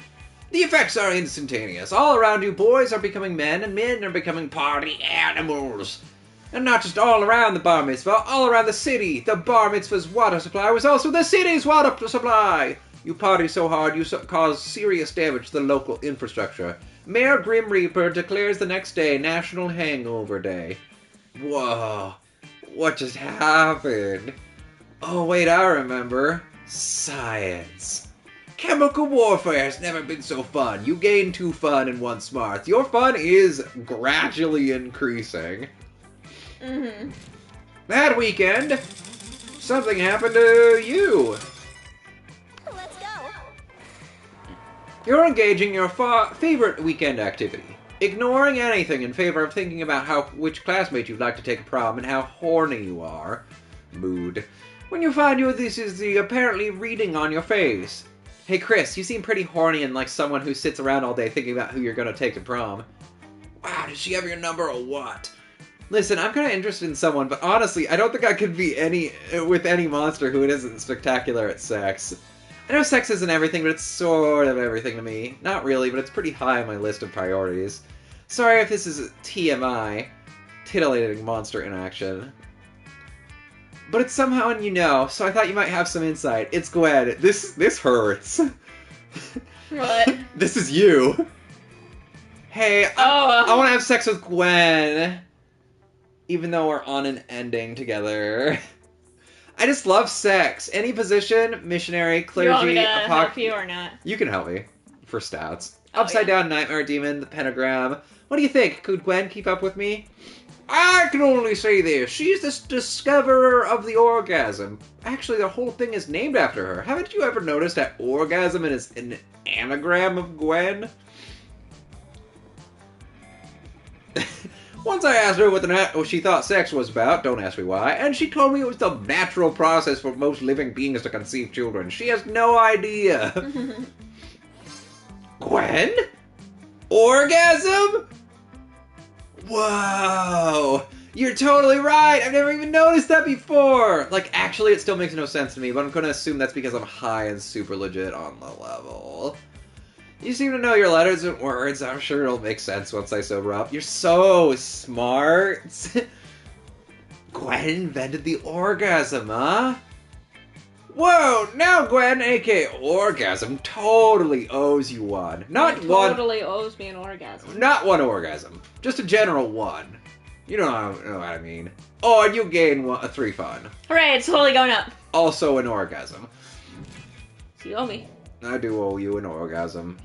The effects are instantaneous. All around you, boys are becoming men, and men are becoming party animals. And not just all around the bar mitzvah, all around the city. The bar mitzvah's water supply was also the city's water supply. You party so hard, you cause serious damage to the local infrastructure. Mayor Grim Reaper declares the next day National Hangover Day. Whoa. What just happened? Oh, wait, I remember. Science. Chemical warfare has never been so fun. You gain 2 fun and 1 smart. Your fun is gradually increasing. That weekend, something happened to you. Let's go. You're engaging your favorite weekend activity. Ignoring anything in favor of thinking about which classmate you'd like to take a prom and how horny you are. Mood. When you find this is the apparently reading on your face. Hey Chris, you seem pretty horny and like someone who sits around all day thinking about who you're gonna take to prom. Wow, does she have your number or what? Listen, I'm kind of interested in someone, but honestly, I don't think I could be with any monster who isn't spectacular at sex. I know sex isn't everything, but it's sort of everything to me. Not really, but it's pretty high on my list of priorities. Sorry if this is TMI, titillating monster interaction. But it's somehow in you know, so I thought you might have some insight. It's Gwen. This hurts. What? This is you. Hey, I want to have sex with Gwen. Even though we're on an ending together. I just love sex. Any position, missionary, clergy, You want me to help you or not? You can help me. For stats. Oh, Upside down nightmare demon, the pentagram. What do you think? Could Gwen keep up with me? I can only say this. She's the discoverer of the orgasm. Actually, the whole thing is named after her. Haven't you ever noticed that orgasm is an anagram of Gwen? Once I asked her what she thought sex was about, don't ask me why, and she told me it was the natural process for most living beings to conceive children. She has no idea. Gwen? Orgasm? Whoa! You're totally right! I've never even noticed that before! Like, actually, it still makes no sense to me, but I'm gonna assume that's because I'm high and super legit on the level. You seem to know your letters and words. I'm sure it'll make sense once I sober up. You're so smart! Gwen invented the orgasm, huh? Whoa! Now Gwen, aka Orgasm, totally owes you one. Not one. Totally owes me an orgasm. Not one orgasm. Just a general one. You don't know what I mean. Oh, and you gain 3 fun. Hooray, it's totally going up. Also an orgasm. So you owe me. I do owe you an orgasm.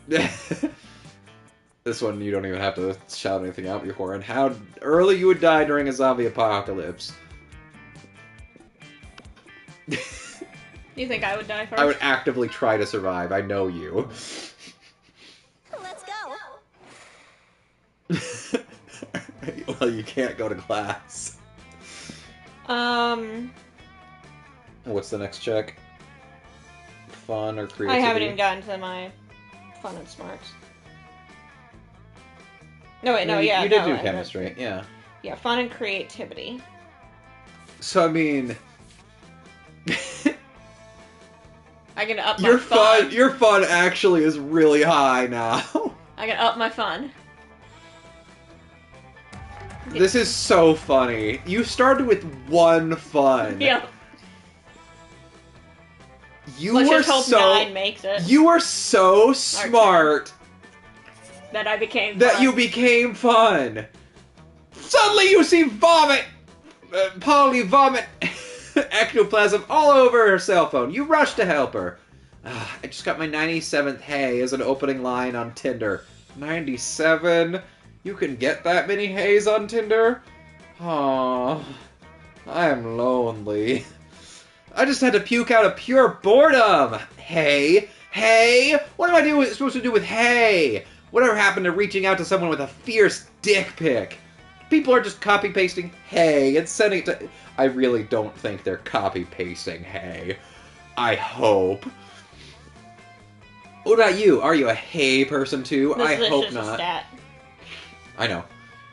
This one you don't even have to shout anything out before. And how early you would die during a zombie apocalypse. You think I would die first? I would actively try to survive. I know you. Let's go. Well, you can't go to class. What's the next check? Fun or creativity? I haven't even gotten to my fun and smarts. No, wait, no, yeah. You did no, do chemistry, yeah. Yeah, fun and creativity. So, I mean... I can up my fun. Your fun actually is really high now. I can up my fun. This is so funny. You started with 1 fun. Yep. Let's just hope 9 makes it. You were so smart that I became that fun. you became fun. Suddenly you see vomit, vomit, ectoplasm all over her cell phone. You rush to help her. I just got my 97th hey as an opening line on Tinder. 97? You can get that many heys on Tinder? Aww, I'm lonely. I just had to puke out of pure boredom. Hey, what am I supposed to do with hey? Whatever happened to reaching out to someone with a fierce dick pic? People are just copy-pasting hey and sending it to... I really don't think they're copy-pasting hey. I hope. What about you? Are you a hey person too? I hope not. A stat. I know.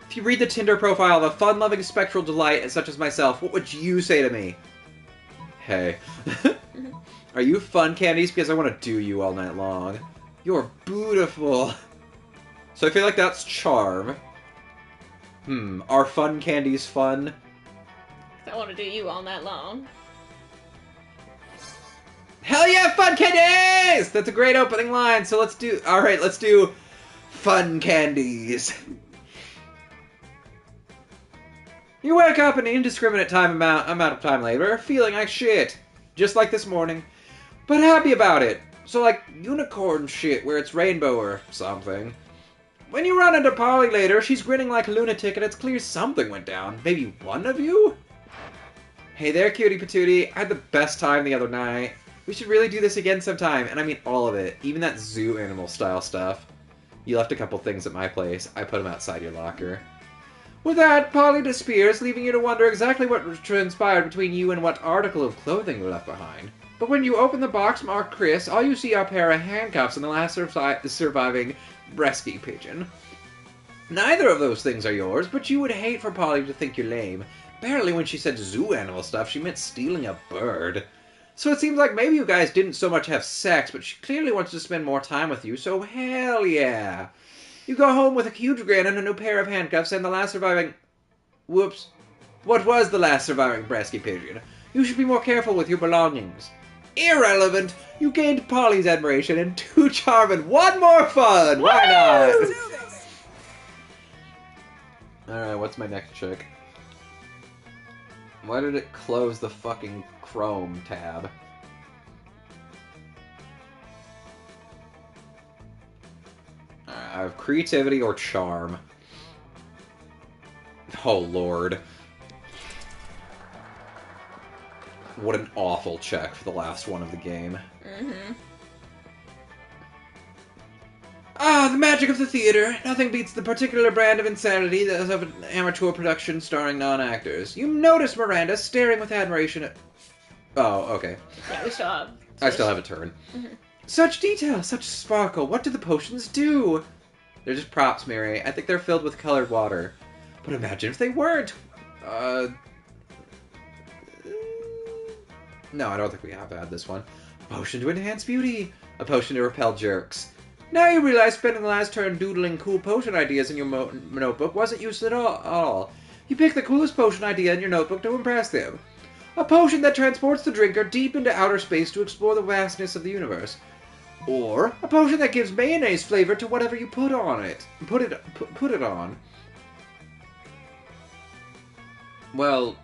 If you read the Tinder profile of a fun-loving spectral delight such as myself, what would you say to me? Hey. Are you fun candies? Because I want to do you all night long. You're beautiful. So I feel like that's charm. Are fun candies fun? I want to do you all night long. Hell yeah, fun candies! That's a great opening line, so let's do... Alright, let's do fun candies. You wake up in an indiscriminate amount of time later, feeling like shit. Just like this morning. But happy about it. So like unicorn shit where it's rainbow or something. When you run into Polly later, she's grinning like a lunatic and it's clear something went down. Maybe one of you? Hey there, cutie patootie. I had the best time the other night. We should really do this again sometime, and I mean all of it. Even that zoo animal style stuff. You left a couple things at my place. I put them outside your locker. With that, Polly disappears, leaving you to wonder exactly what transpired between you and what article of clothing you left behind. But when you open the box marked Chris, all you see are a pair of handcuffs and the last surviving rescue pigeon. Neither of those things are yours, but you would hate for Polly to think you're lame. Apparently when she said zoo animal stuff, she meant stealing a bird. So it seems like maybe you guys didn't so much have sex, but she clearly wants to spend more time with you, so hell yeah. You go home with a huge grin and a new pair of handcuffs and the last surviving... Whoops. What was the last surviving Bresky pigeon? You should be more careful with your belongings. Irrelevant! You gained Polly's admiration and 2 charm and 1 more fun! Why not? Let's do this. Alright, what's my next trick? Why did it close the fucking Chrome tab? I have creativity or charm. Oh lord. What an awful check for the last one of the game. Mm-hmm. Ah, the magic of the theater. Nothing beats the particular brand of insanity that is of an amateur production starring non-actors. You notice Miranda staring with admiration at... Oh, okay. Yeah, we still have... I still have a turn. Mm-hmm. Such detail, such sparkle. What do the potions do? They're just props, Mary. I think they're filled with colored water. But imagine if they weren't. No, I don't think we have had this one. A potion to enhance beauty. A potion to repel jerks. Now you realize spending the last turn doodling cool potion ideas in your notebook wasn't used at all. You picked the coolest potion idea in your notebook to impress them. A potion that transports the drinker deep into outer space to explore the vastness of the universe. Or a potion that gives mayonnaise flavor to whatever you put on it. Put it on. Well,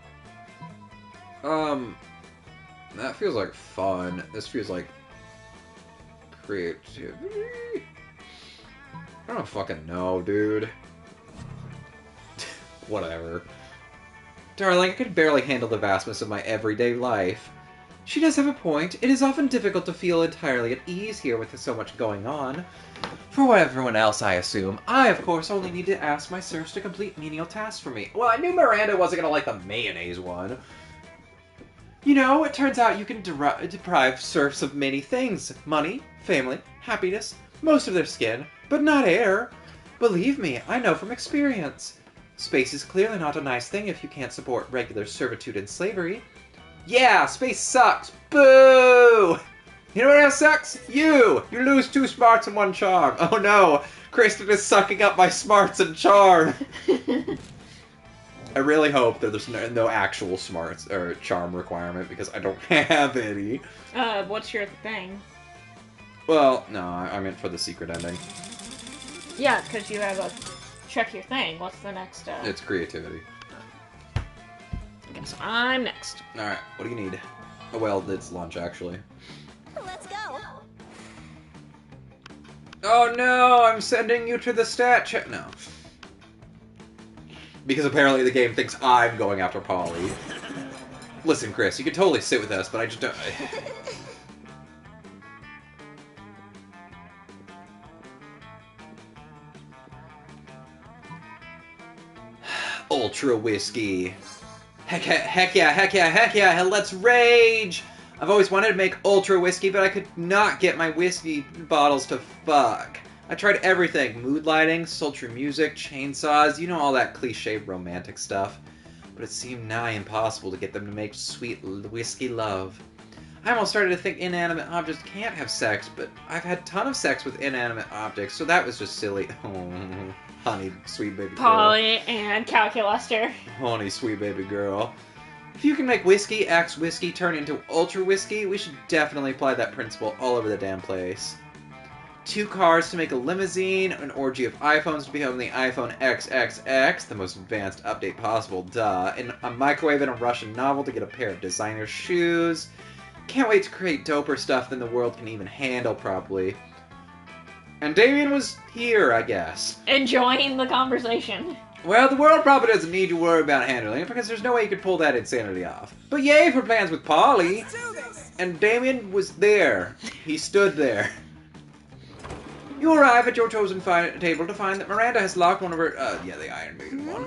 that feels like fun. This feels like creativity. I don't fucking know, dude. Whatever. Darling, I could barely handle the vastness of my everyday life. She does have a point. It is often difficult to feel entirely at ease here with so much going on. For everyone else, I assume. I, of course, only need to ask my serfs to complete menial tasks for me. Well, I knew Miranda wasn't gonna like the mayonnaise one. You know, it turns out you can deprive serfs of many things. Money, family, happiness, most of their skin, but not air. Believe me, I know from experience. Space is clearly not a nice thing if you can't support regular servitude and slavery. Yeah, space sucks. Boo! You know what else sucks? You! You lose 2 smarts and 1 charm. Oh no, Kristen is sucking up my smarts and charm. I really hope that there's no actual smarts or charm requirement because I don't have any. What's your thing? Well, no, I meant for the secret ending. Yeah, because you have a check your thing. What's the next? It's creativity. I guess I'm next. Alright, what do you need? Oh, well, it's lunch, actually. Let's go. Oh no, I'm sending you to the stat check. No. Because apparently the game thinks I'm going after Polly. Listen, Chris, you can totally sit with us, but I just don't... Ultra whiskey. Heck yeah, let's rage! I've always wanted to make ultra whiskey, but I could not get my whiskey bottles to fuck. I tried everything. Mood lighting, sultry music, chainsaws, you know all that cliche romantic stuff. But it seemed nigh impossible to get them to make sweet whiskey love. I almost started to think inanimate objects can't have sex, but I've had a ton of sex with inanimate objects, so that was just silly. Oh, honey, sweet baby girl. Polly and Calculuster. Honey, sweet baby girl. If you can make whiskey X whiskey turn into ultra whiskey, we should definitely apply that principle all over the damn place. 2 cars to make a limousine, an orgy of iPhones to become the iPhone XXX, the most advanced update possible, duh, and a microwave and a Russian novel to get a pair of designer shoes. Can't wait to create doper stuff than the world can even handle properly. And Damien was here, I guess. Enjoying the conversation. Well, the world probably doesn't need to worry about handling it because there's no way you could pull that insanity off. But yay for plans with Polly! Let's do this. And Damien was there. He stood there. You arrive at your chosen table to find that Miranda has locked one of her... yeah, the Iron Maiden one.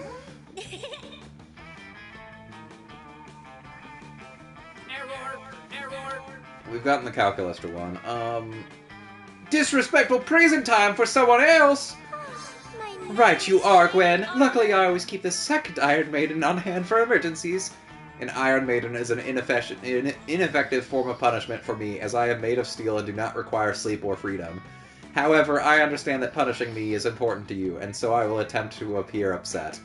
Error. We've gotten the Calculuster one. Disrespectful praising time for someone else! My Right you are, Gwen. Luckily, I always keep the second Iron Maiden on hand for emergencies. An Iron Maiden is an ineffective form of punishment for me, as I am made of steel and do not require sleep or freedom. However, I understand that punishing me is important to you, and so I will attempt to appear upset.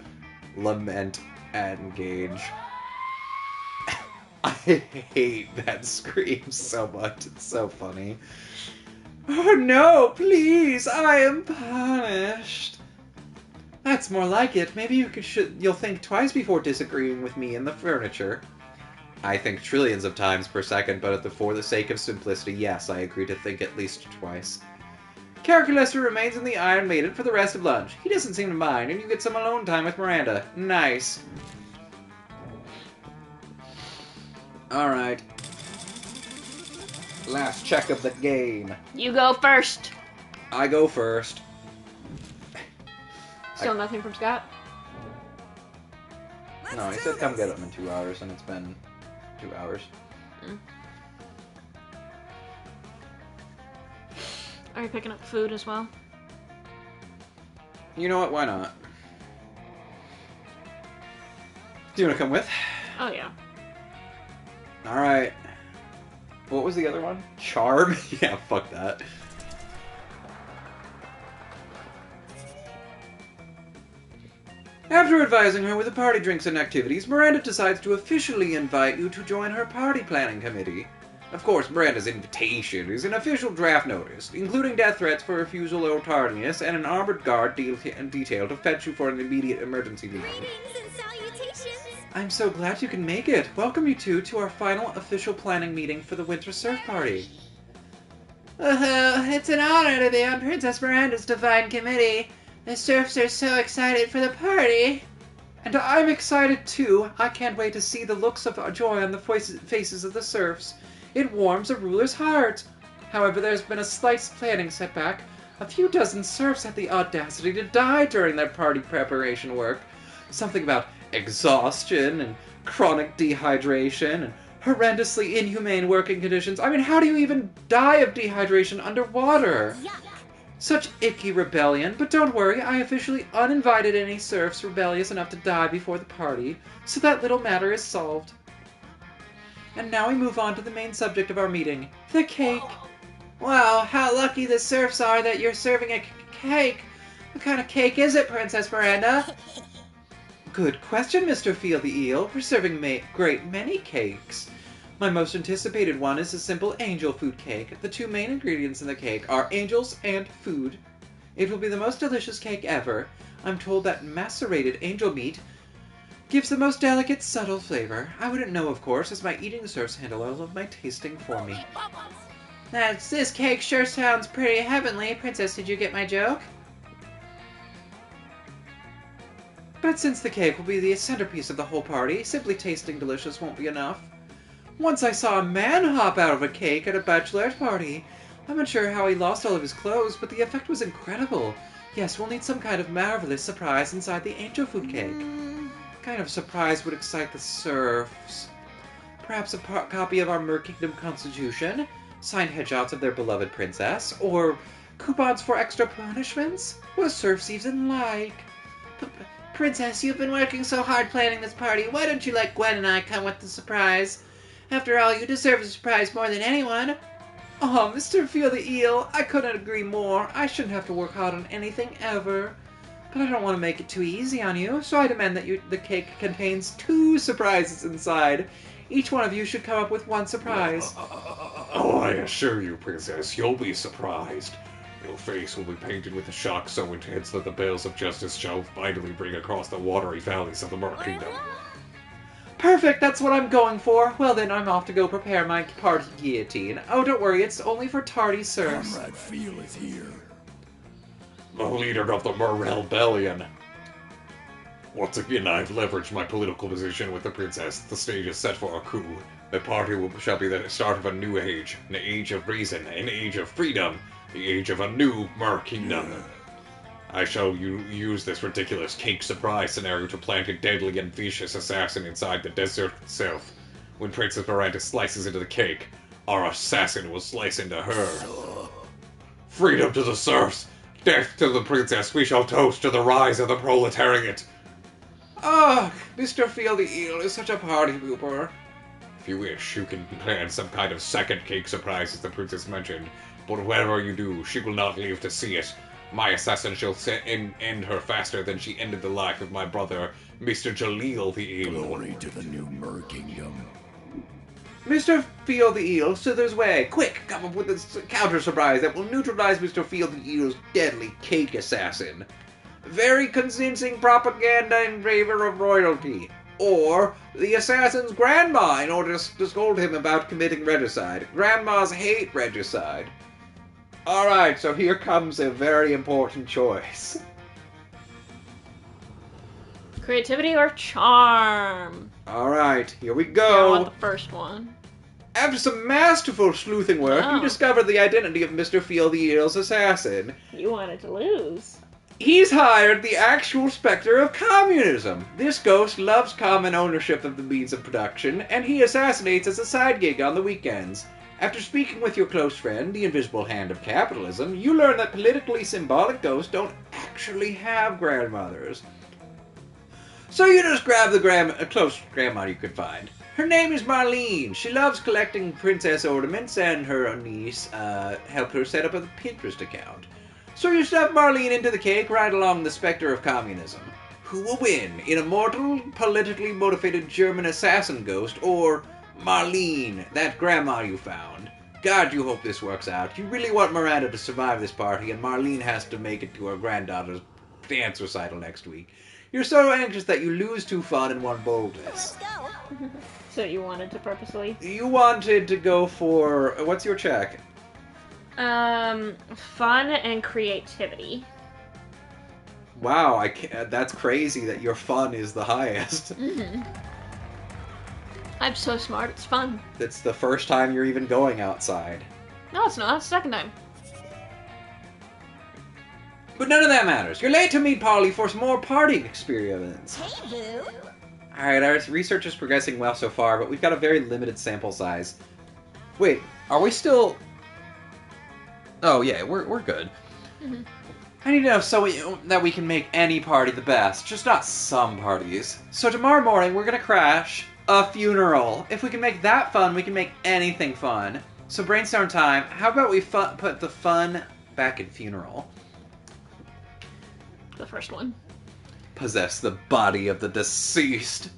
Lament and engage. I hate that scream so much. It's so funny. Oh no, please, I am punished. That's more like it. Maybe you'll think twice before disagreeing with me and the furniture. I think trillions of times per second, but for the sake of simplicity, yes, I agree to think at least twice. Character Lester remains in the Iron Maiden for the rest of lunch. He doesn't seem to mind, and you get some alone time with Miranda. Nice. Alright. Last check of the game. You go first. I go first. Still nothing from Scott? No, he said come get him in 2 hours, and it's been 2 hours. Are you picking up food as well? You know what? Why not? Do you want to come with? Oh, yeah. Alright. What was the other one? Charm? Yeah, fuck that. After advising her with the party drinks and activities, Miranda decides to officially invite you to join her party planning committee. Of course, Miranda's invitation is an official draft notice, including death threats for refusal or tardiness, and an armored guard detailed to fetch you for an immediate emergency meeting. Greetings and salutations. I'm so glad you can make it. Welcome you two to our final official planning meeting for the Winter Surf Party. It's an honor to be on Princess Miranda's Divine Committee. The Surfs are so excited for the party. And I'm excited too. I can't wait to see the looks of joy on the faces of the Surfs. It warms a ruler's heart. However, there's been a slight planning setback. A few dozen Surfs had the audacity to die during their party preparation work. Something about exhaustion and chronic dehydration and horrendously inhumane working conditions. I mean, how do you even die of dehydration underwater? Yuck. Such icky rebellion, but don't worry, I officially uninvited any Surfs rebellious enough to die before the party, so that little matter is solved. And now we move on to the main subject of our meeting, the cake. Wow, how lucky the Surfs are that you're serving a cake. What kind of cake is it, Princess Miranda? Good question, Mr. Feel the Eel. We're serving great many cakes. My most anticipated one is a simple angel food cake. The two main ingredients in the cake are angels and food. It will be the most delicious cake ever. I'm told that macerated angel meat gives the most delicate, subtle flavor. I wouldn't know, of course, as my eating Surfs handle all of my tasting for me. This cake sure sounds pretty heavenly. Princess, did you get my joke? But since the cake will be the centerpiece of the whole party, simply tasting delicious won't be enough. Once I saw a man hop out of a cake at a bachelorette party. I'm not sure how he lost all of his clothes, but the effect was incredible. Yes, we'll need some kind of marvelous surprise inside the angel food cake. What kind of surprise would excite the Surfs? Perhaps a copy of our Mer Kingdom Constitution? Signed headshots of their beloved princess? Or coupons for extra punishments? What Surfs even like? Princess, you've been working so hard planning this party. Why don't you let Gwen and I come with the surprise? After all, you deserve a surprise more than anyone. Oh, Mr. Feel the Eel, I couldn't agree more. I shouldn't have to work hard on anything ever. But I don't want to make it too easy on you, so I demand that the cake contains 2 surprises inside. Each one of you should come up with 1 surprise. Oh, I assure you, Princess, you'll be surprised. Your face will be painted with a shock so intense that the bells of justice shall finally ring across the watery valleys of the Mer Kingdom. Perfect, that's what I'm going for. Well then, I'm off to go prepare my party guillotine. Oh, don't worry, it's only for tardy Surfs. Comrade Feel is here. The leader of the Mer Rebellion. Once again, I've leveraged my political position with the princess. The stage is set for a coup. The party shall be the start of a new age. An age of reason. An age of freedom. The age of a new Mer Kingdom. I shall use this ridiculous cake surprise scenario to plant a deadly and vicious assassin inside the desert itself. When Princess Miranda slices into the cake, our assassin will slice into her. Freedom to the Surfs! Death to the princess, we shall toast to the rise of the proletariat. Ah, Mr. Field the Eel is such a party pooper. If you wish, you can plan some kind of second cake surprise as the princess mentioned, but whatever you do, she will not live to see it. My assassin shall end her faster than she ended the life of my brother, Mr. Jaleel the Eel. Glory to the new Mer Kingdom. Mr. Field the Eel, Slither's way. Quick, come up with a counter surprise that will neutralize Mr. Field the Eel's deadly cake assassin. Very convincing propaganda in favor of royalty. Or the assassin's grandma in order to scold him about committing regicide. Grandmas hate regicide. Alright, so here comes a very important choice. Creativity or charm? Alright, here we I go. want the first one. After some masterful sleuthing work, you Oh. discovered the identity of Mr. Field the Eel's assassin. You wanted to lose. He's hired the actual specter of communism. This ghost loves common ownership of the means of production, and he assassinates as a side gig on the weekends. After speaking with your close friend, the invisible hand of capitalism, you learn that politically symbolic ghosts don't actually have grandmothers. So you just grab the close grandma you could find. Her name is Marlene. She loves collecting princess ornaments, and her niece helped her set up a Pinterest account. So you stuff Marlene into the cake right along the specter of communism. Who will win? An immortal, politically motivated German assassin ghost, or Marlene, that grandma you found? God, you hope this works out. You really want Miranda to survive this party, and Marlene has to make it to her granddaughter's dance recital next week. You're so anxious that you lose two fun and one boldness. Let's go. So you wanted to purposely? You wanted to go for... What's your check? Fun and creativity. Wow, that's crazy that your fun is the highest. I'm so smart, it's fun. It's the first time you're even going outside. No, it's not. It's the second time. But none of that matters. You're late to meet Polly for some more partying experience. Hey, boo. Alright, our research is progressing well so far, but we've got a very limited sample size. Wait, are we still... Oh yeah, we're good. I need to know that we can make any party the best, just not some parties. So tomorrow morning, we're gonna crash a funeral. If we can make that fun, we can make anything fun. So brainstorm time, how about we put the fun back in funeral? The first one. Possess the body of the deceased.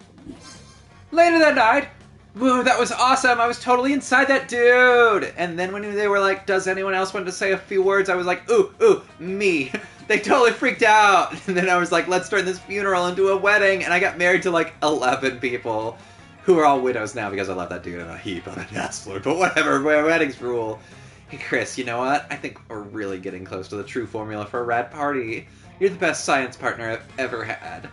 Later that night, woo, that was awesome. I was totally inside that dude. And then when they were like, does anyone else want to say a few words? I was like, ooh, me. They totally freaked out. And then I was like, let's turn this funeral into a wedding. And I got married to like 11 people who are all widows now because I left that dude in a heap on a dance floor. But whatever, weddings rule. Hey Chris, you know what? I think we're really getting close to the true formula for a rad party. You're the best science partner I've ever had.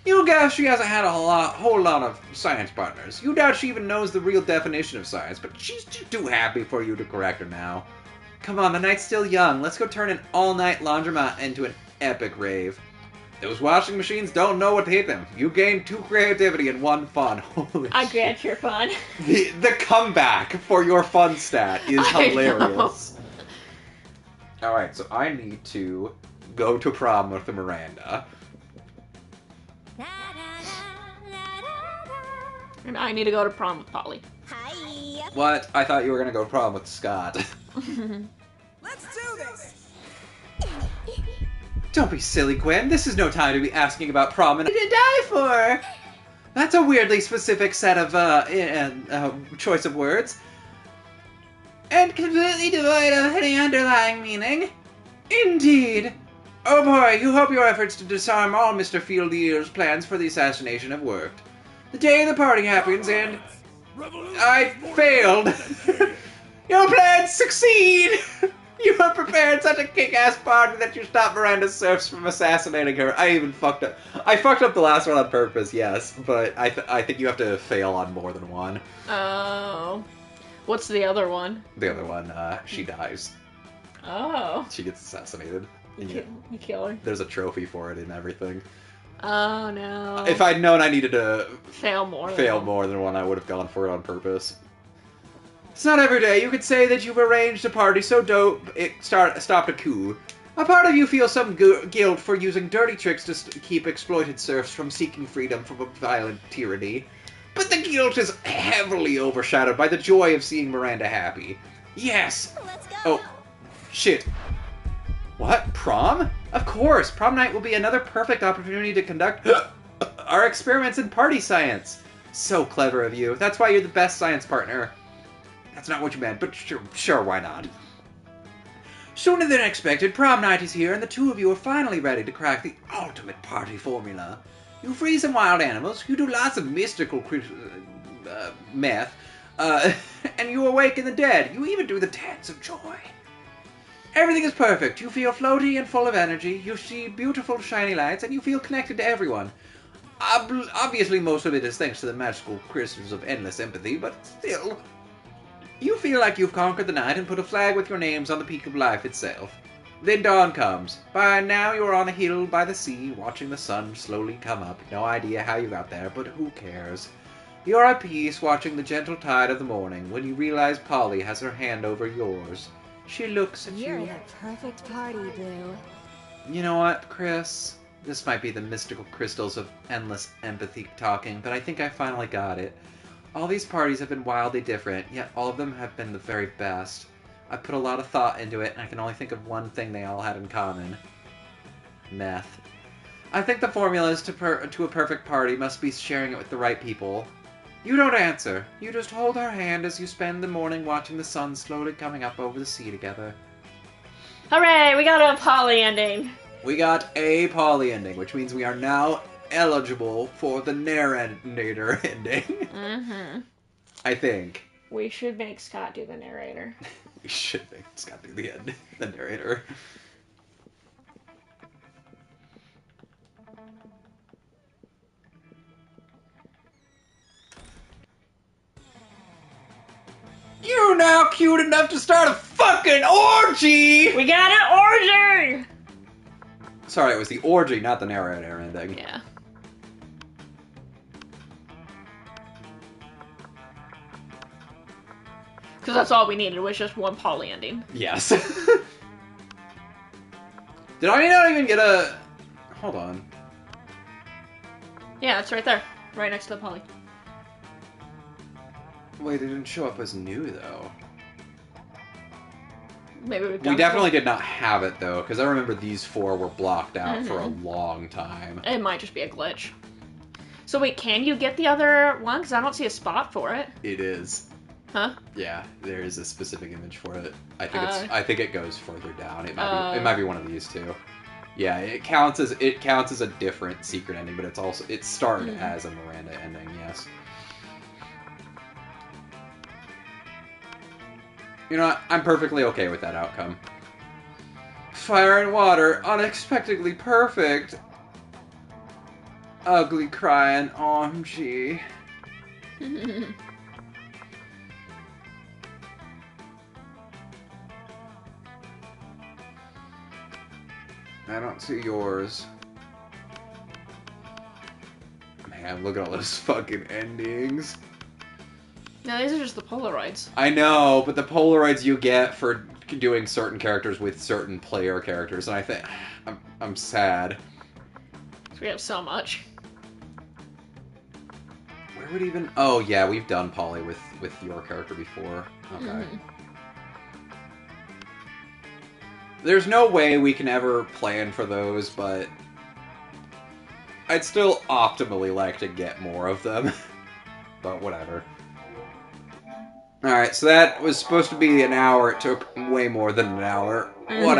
You guess she hasn't had a whole lot of science partners. You doubt she even knows the real definition of science, but she's too happy for you to correct her now. Come on, the night's still young. Let's go turn an all-night laundromat into an epic rave. Those washing machines don't know what to hit them. You gain 2 creativity and 1 fun. Holy I shit. grant your fun. The comeback for your fun stat is I hilarious. Alright, so I need to go to prom with Miranda. Da, da, da, da, da, da. And I need to go to prom with Polly. Hi. What? I thought you were gonna go to prom with Scott. Let's do this. Don't be silly, Gwen. This is no time to be asking about prom and to die for. That's a weirdly specific set of choice of words. And completely devoid of any underlying meaning. Indeed. Oh boy, you hope your efforts to disarm all Mr. Field-Eel's plans for the assassination have worked. The day the party happens and... I failed. Your plans succeed! You have prepared such a kick-ass party that you stopped Miranda Surfs from assassinating her. I even fucked up. I fucked up the last one on purpose, yes, but I think you have to fail on more than one. Oh. What's the other one? The other one, she dies. Oh. She gets assassinated. You kill her. There's a trophy for it and everything. Oh no. If I'd known I needed to fail more than one, I would have gone for it on purpose. It's not every day you could say that you've arranged a party so dope it stopped a coup. A part of you feels some guilt for using dirty tricks to keep exploited serfs from seeking freedom from a violent tyranny. But the guilt is heavily overshadowed by the joy of seeing Miranda happy. Yes! Let's go. Oh, shit. What? Prom? Of course! Prom night will be another perfect opportunity to conduct our experiments in party science. So clever of you. That's why you're the best science partner. That's not what you meant, but sure, why not? Sooner than expected, prom night is here, and the two of you are finally ready to crack the ultimate party formula. You free some wild animals, you do lots of mystical meth, and you awaken the dead. You even do the dance of joy. Everything is perfect. You feel floaty and full of energy, you see beautiful shiny lights, and you feel connected to everyone. Obviously, most of it is thanks to the magical crystals of endless empathy, but still... You feel like you've conquered the night and put a flag with your names on the peak of life itself. Then dawn comes. By now you're on a hill by the sea, watching the sun slowly come up. No idea how you got there, but who cares? You're at peace, watching the gentle tide of the morning, when you realize Polly has her hand over yours. She looks at You're you. the perfect party, Boo. You know what, Chris? This might be the mystical crystals of endless empathy talking, but I think I finally got it. All these parties have been wildly different, yet all of them have been the very best. I put a lot of thought into it, and I can only think of one thing they all had in common. Meth. I think the formula to a perfect party must be sharing it with the right people. You don't answer. You just hold her hand as you spend the morning watching the sun slowly coming up over the sea together. Hooray! We got a poly ending. We got a poly ending, which means we are now eligible for the narrator ending. Mm-hmm. I think. We should make Scott do the narrator. We should make Scott do the narrator. You're now cute enough to start a fucking orgy! We got an orgy! Sorry, it was the orgy, not the narrator ending. Yeah. Because that's all we needed, was just one poly ending. Yes. Did I not even get a... Hold on. Yeah, it's right there. Right next to the poly. Wait, it didn't show up as new, though. Maybe we've We done definitely did not have it, though, because I remember these four were blocked out for a long time. It might just be a glitch. So wait, can you get the other one? Because I don't see a spot for it. It is. Huh? Yeah, there is a specific image for it. I think I think it goes further down. It might be one of these two. Yeah, it counts as a different secret ending, but it started as a Miranda ending. Yes. You know what? I'm perfectly okay with that outcome. Fire and water, unexpectedly perfect. Ugly crying, OMG. I don't see yours. Man, look at all those fucking endings. No, these are just the Polaroids. I know, but the Polaroids you get for doing certain characters with certain player characters, and I think... I'm sad. We have so much. Where would even... Oh, yeah, we've done Polly with your character before. Okay. There's no way we can ever plan for those, but... I'd still optimally like to get more of them. But whatever. Alright, so that was supposed to be an hour. It took way more than an hour. Whatever.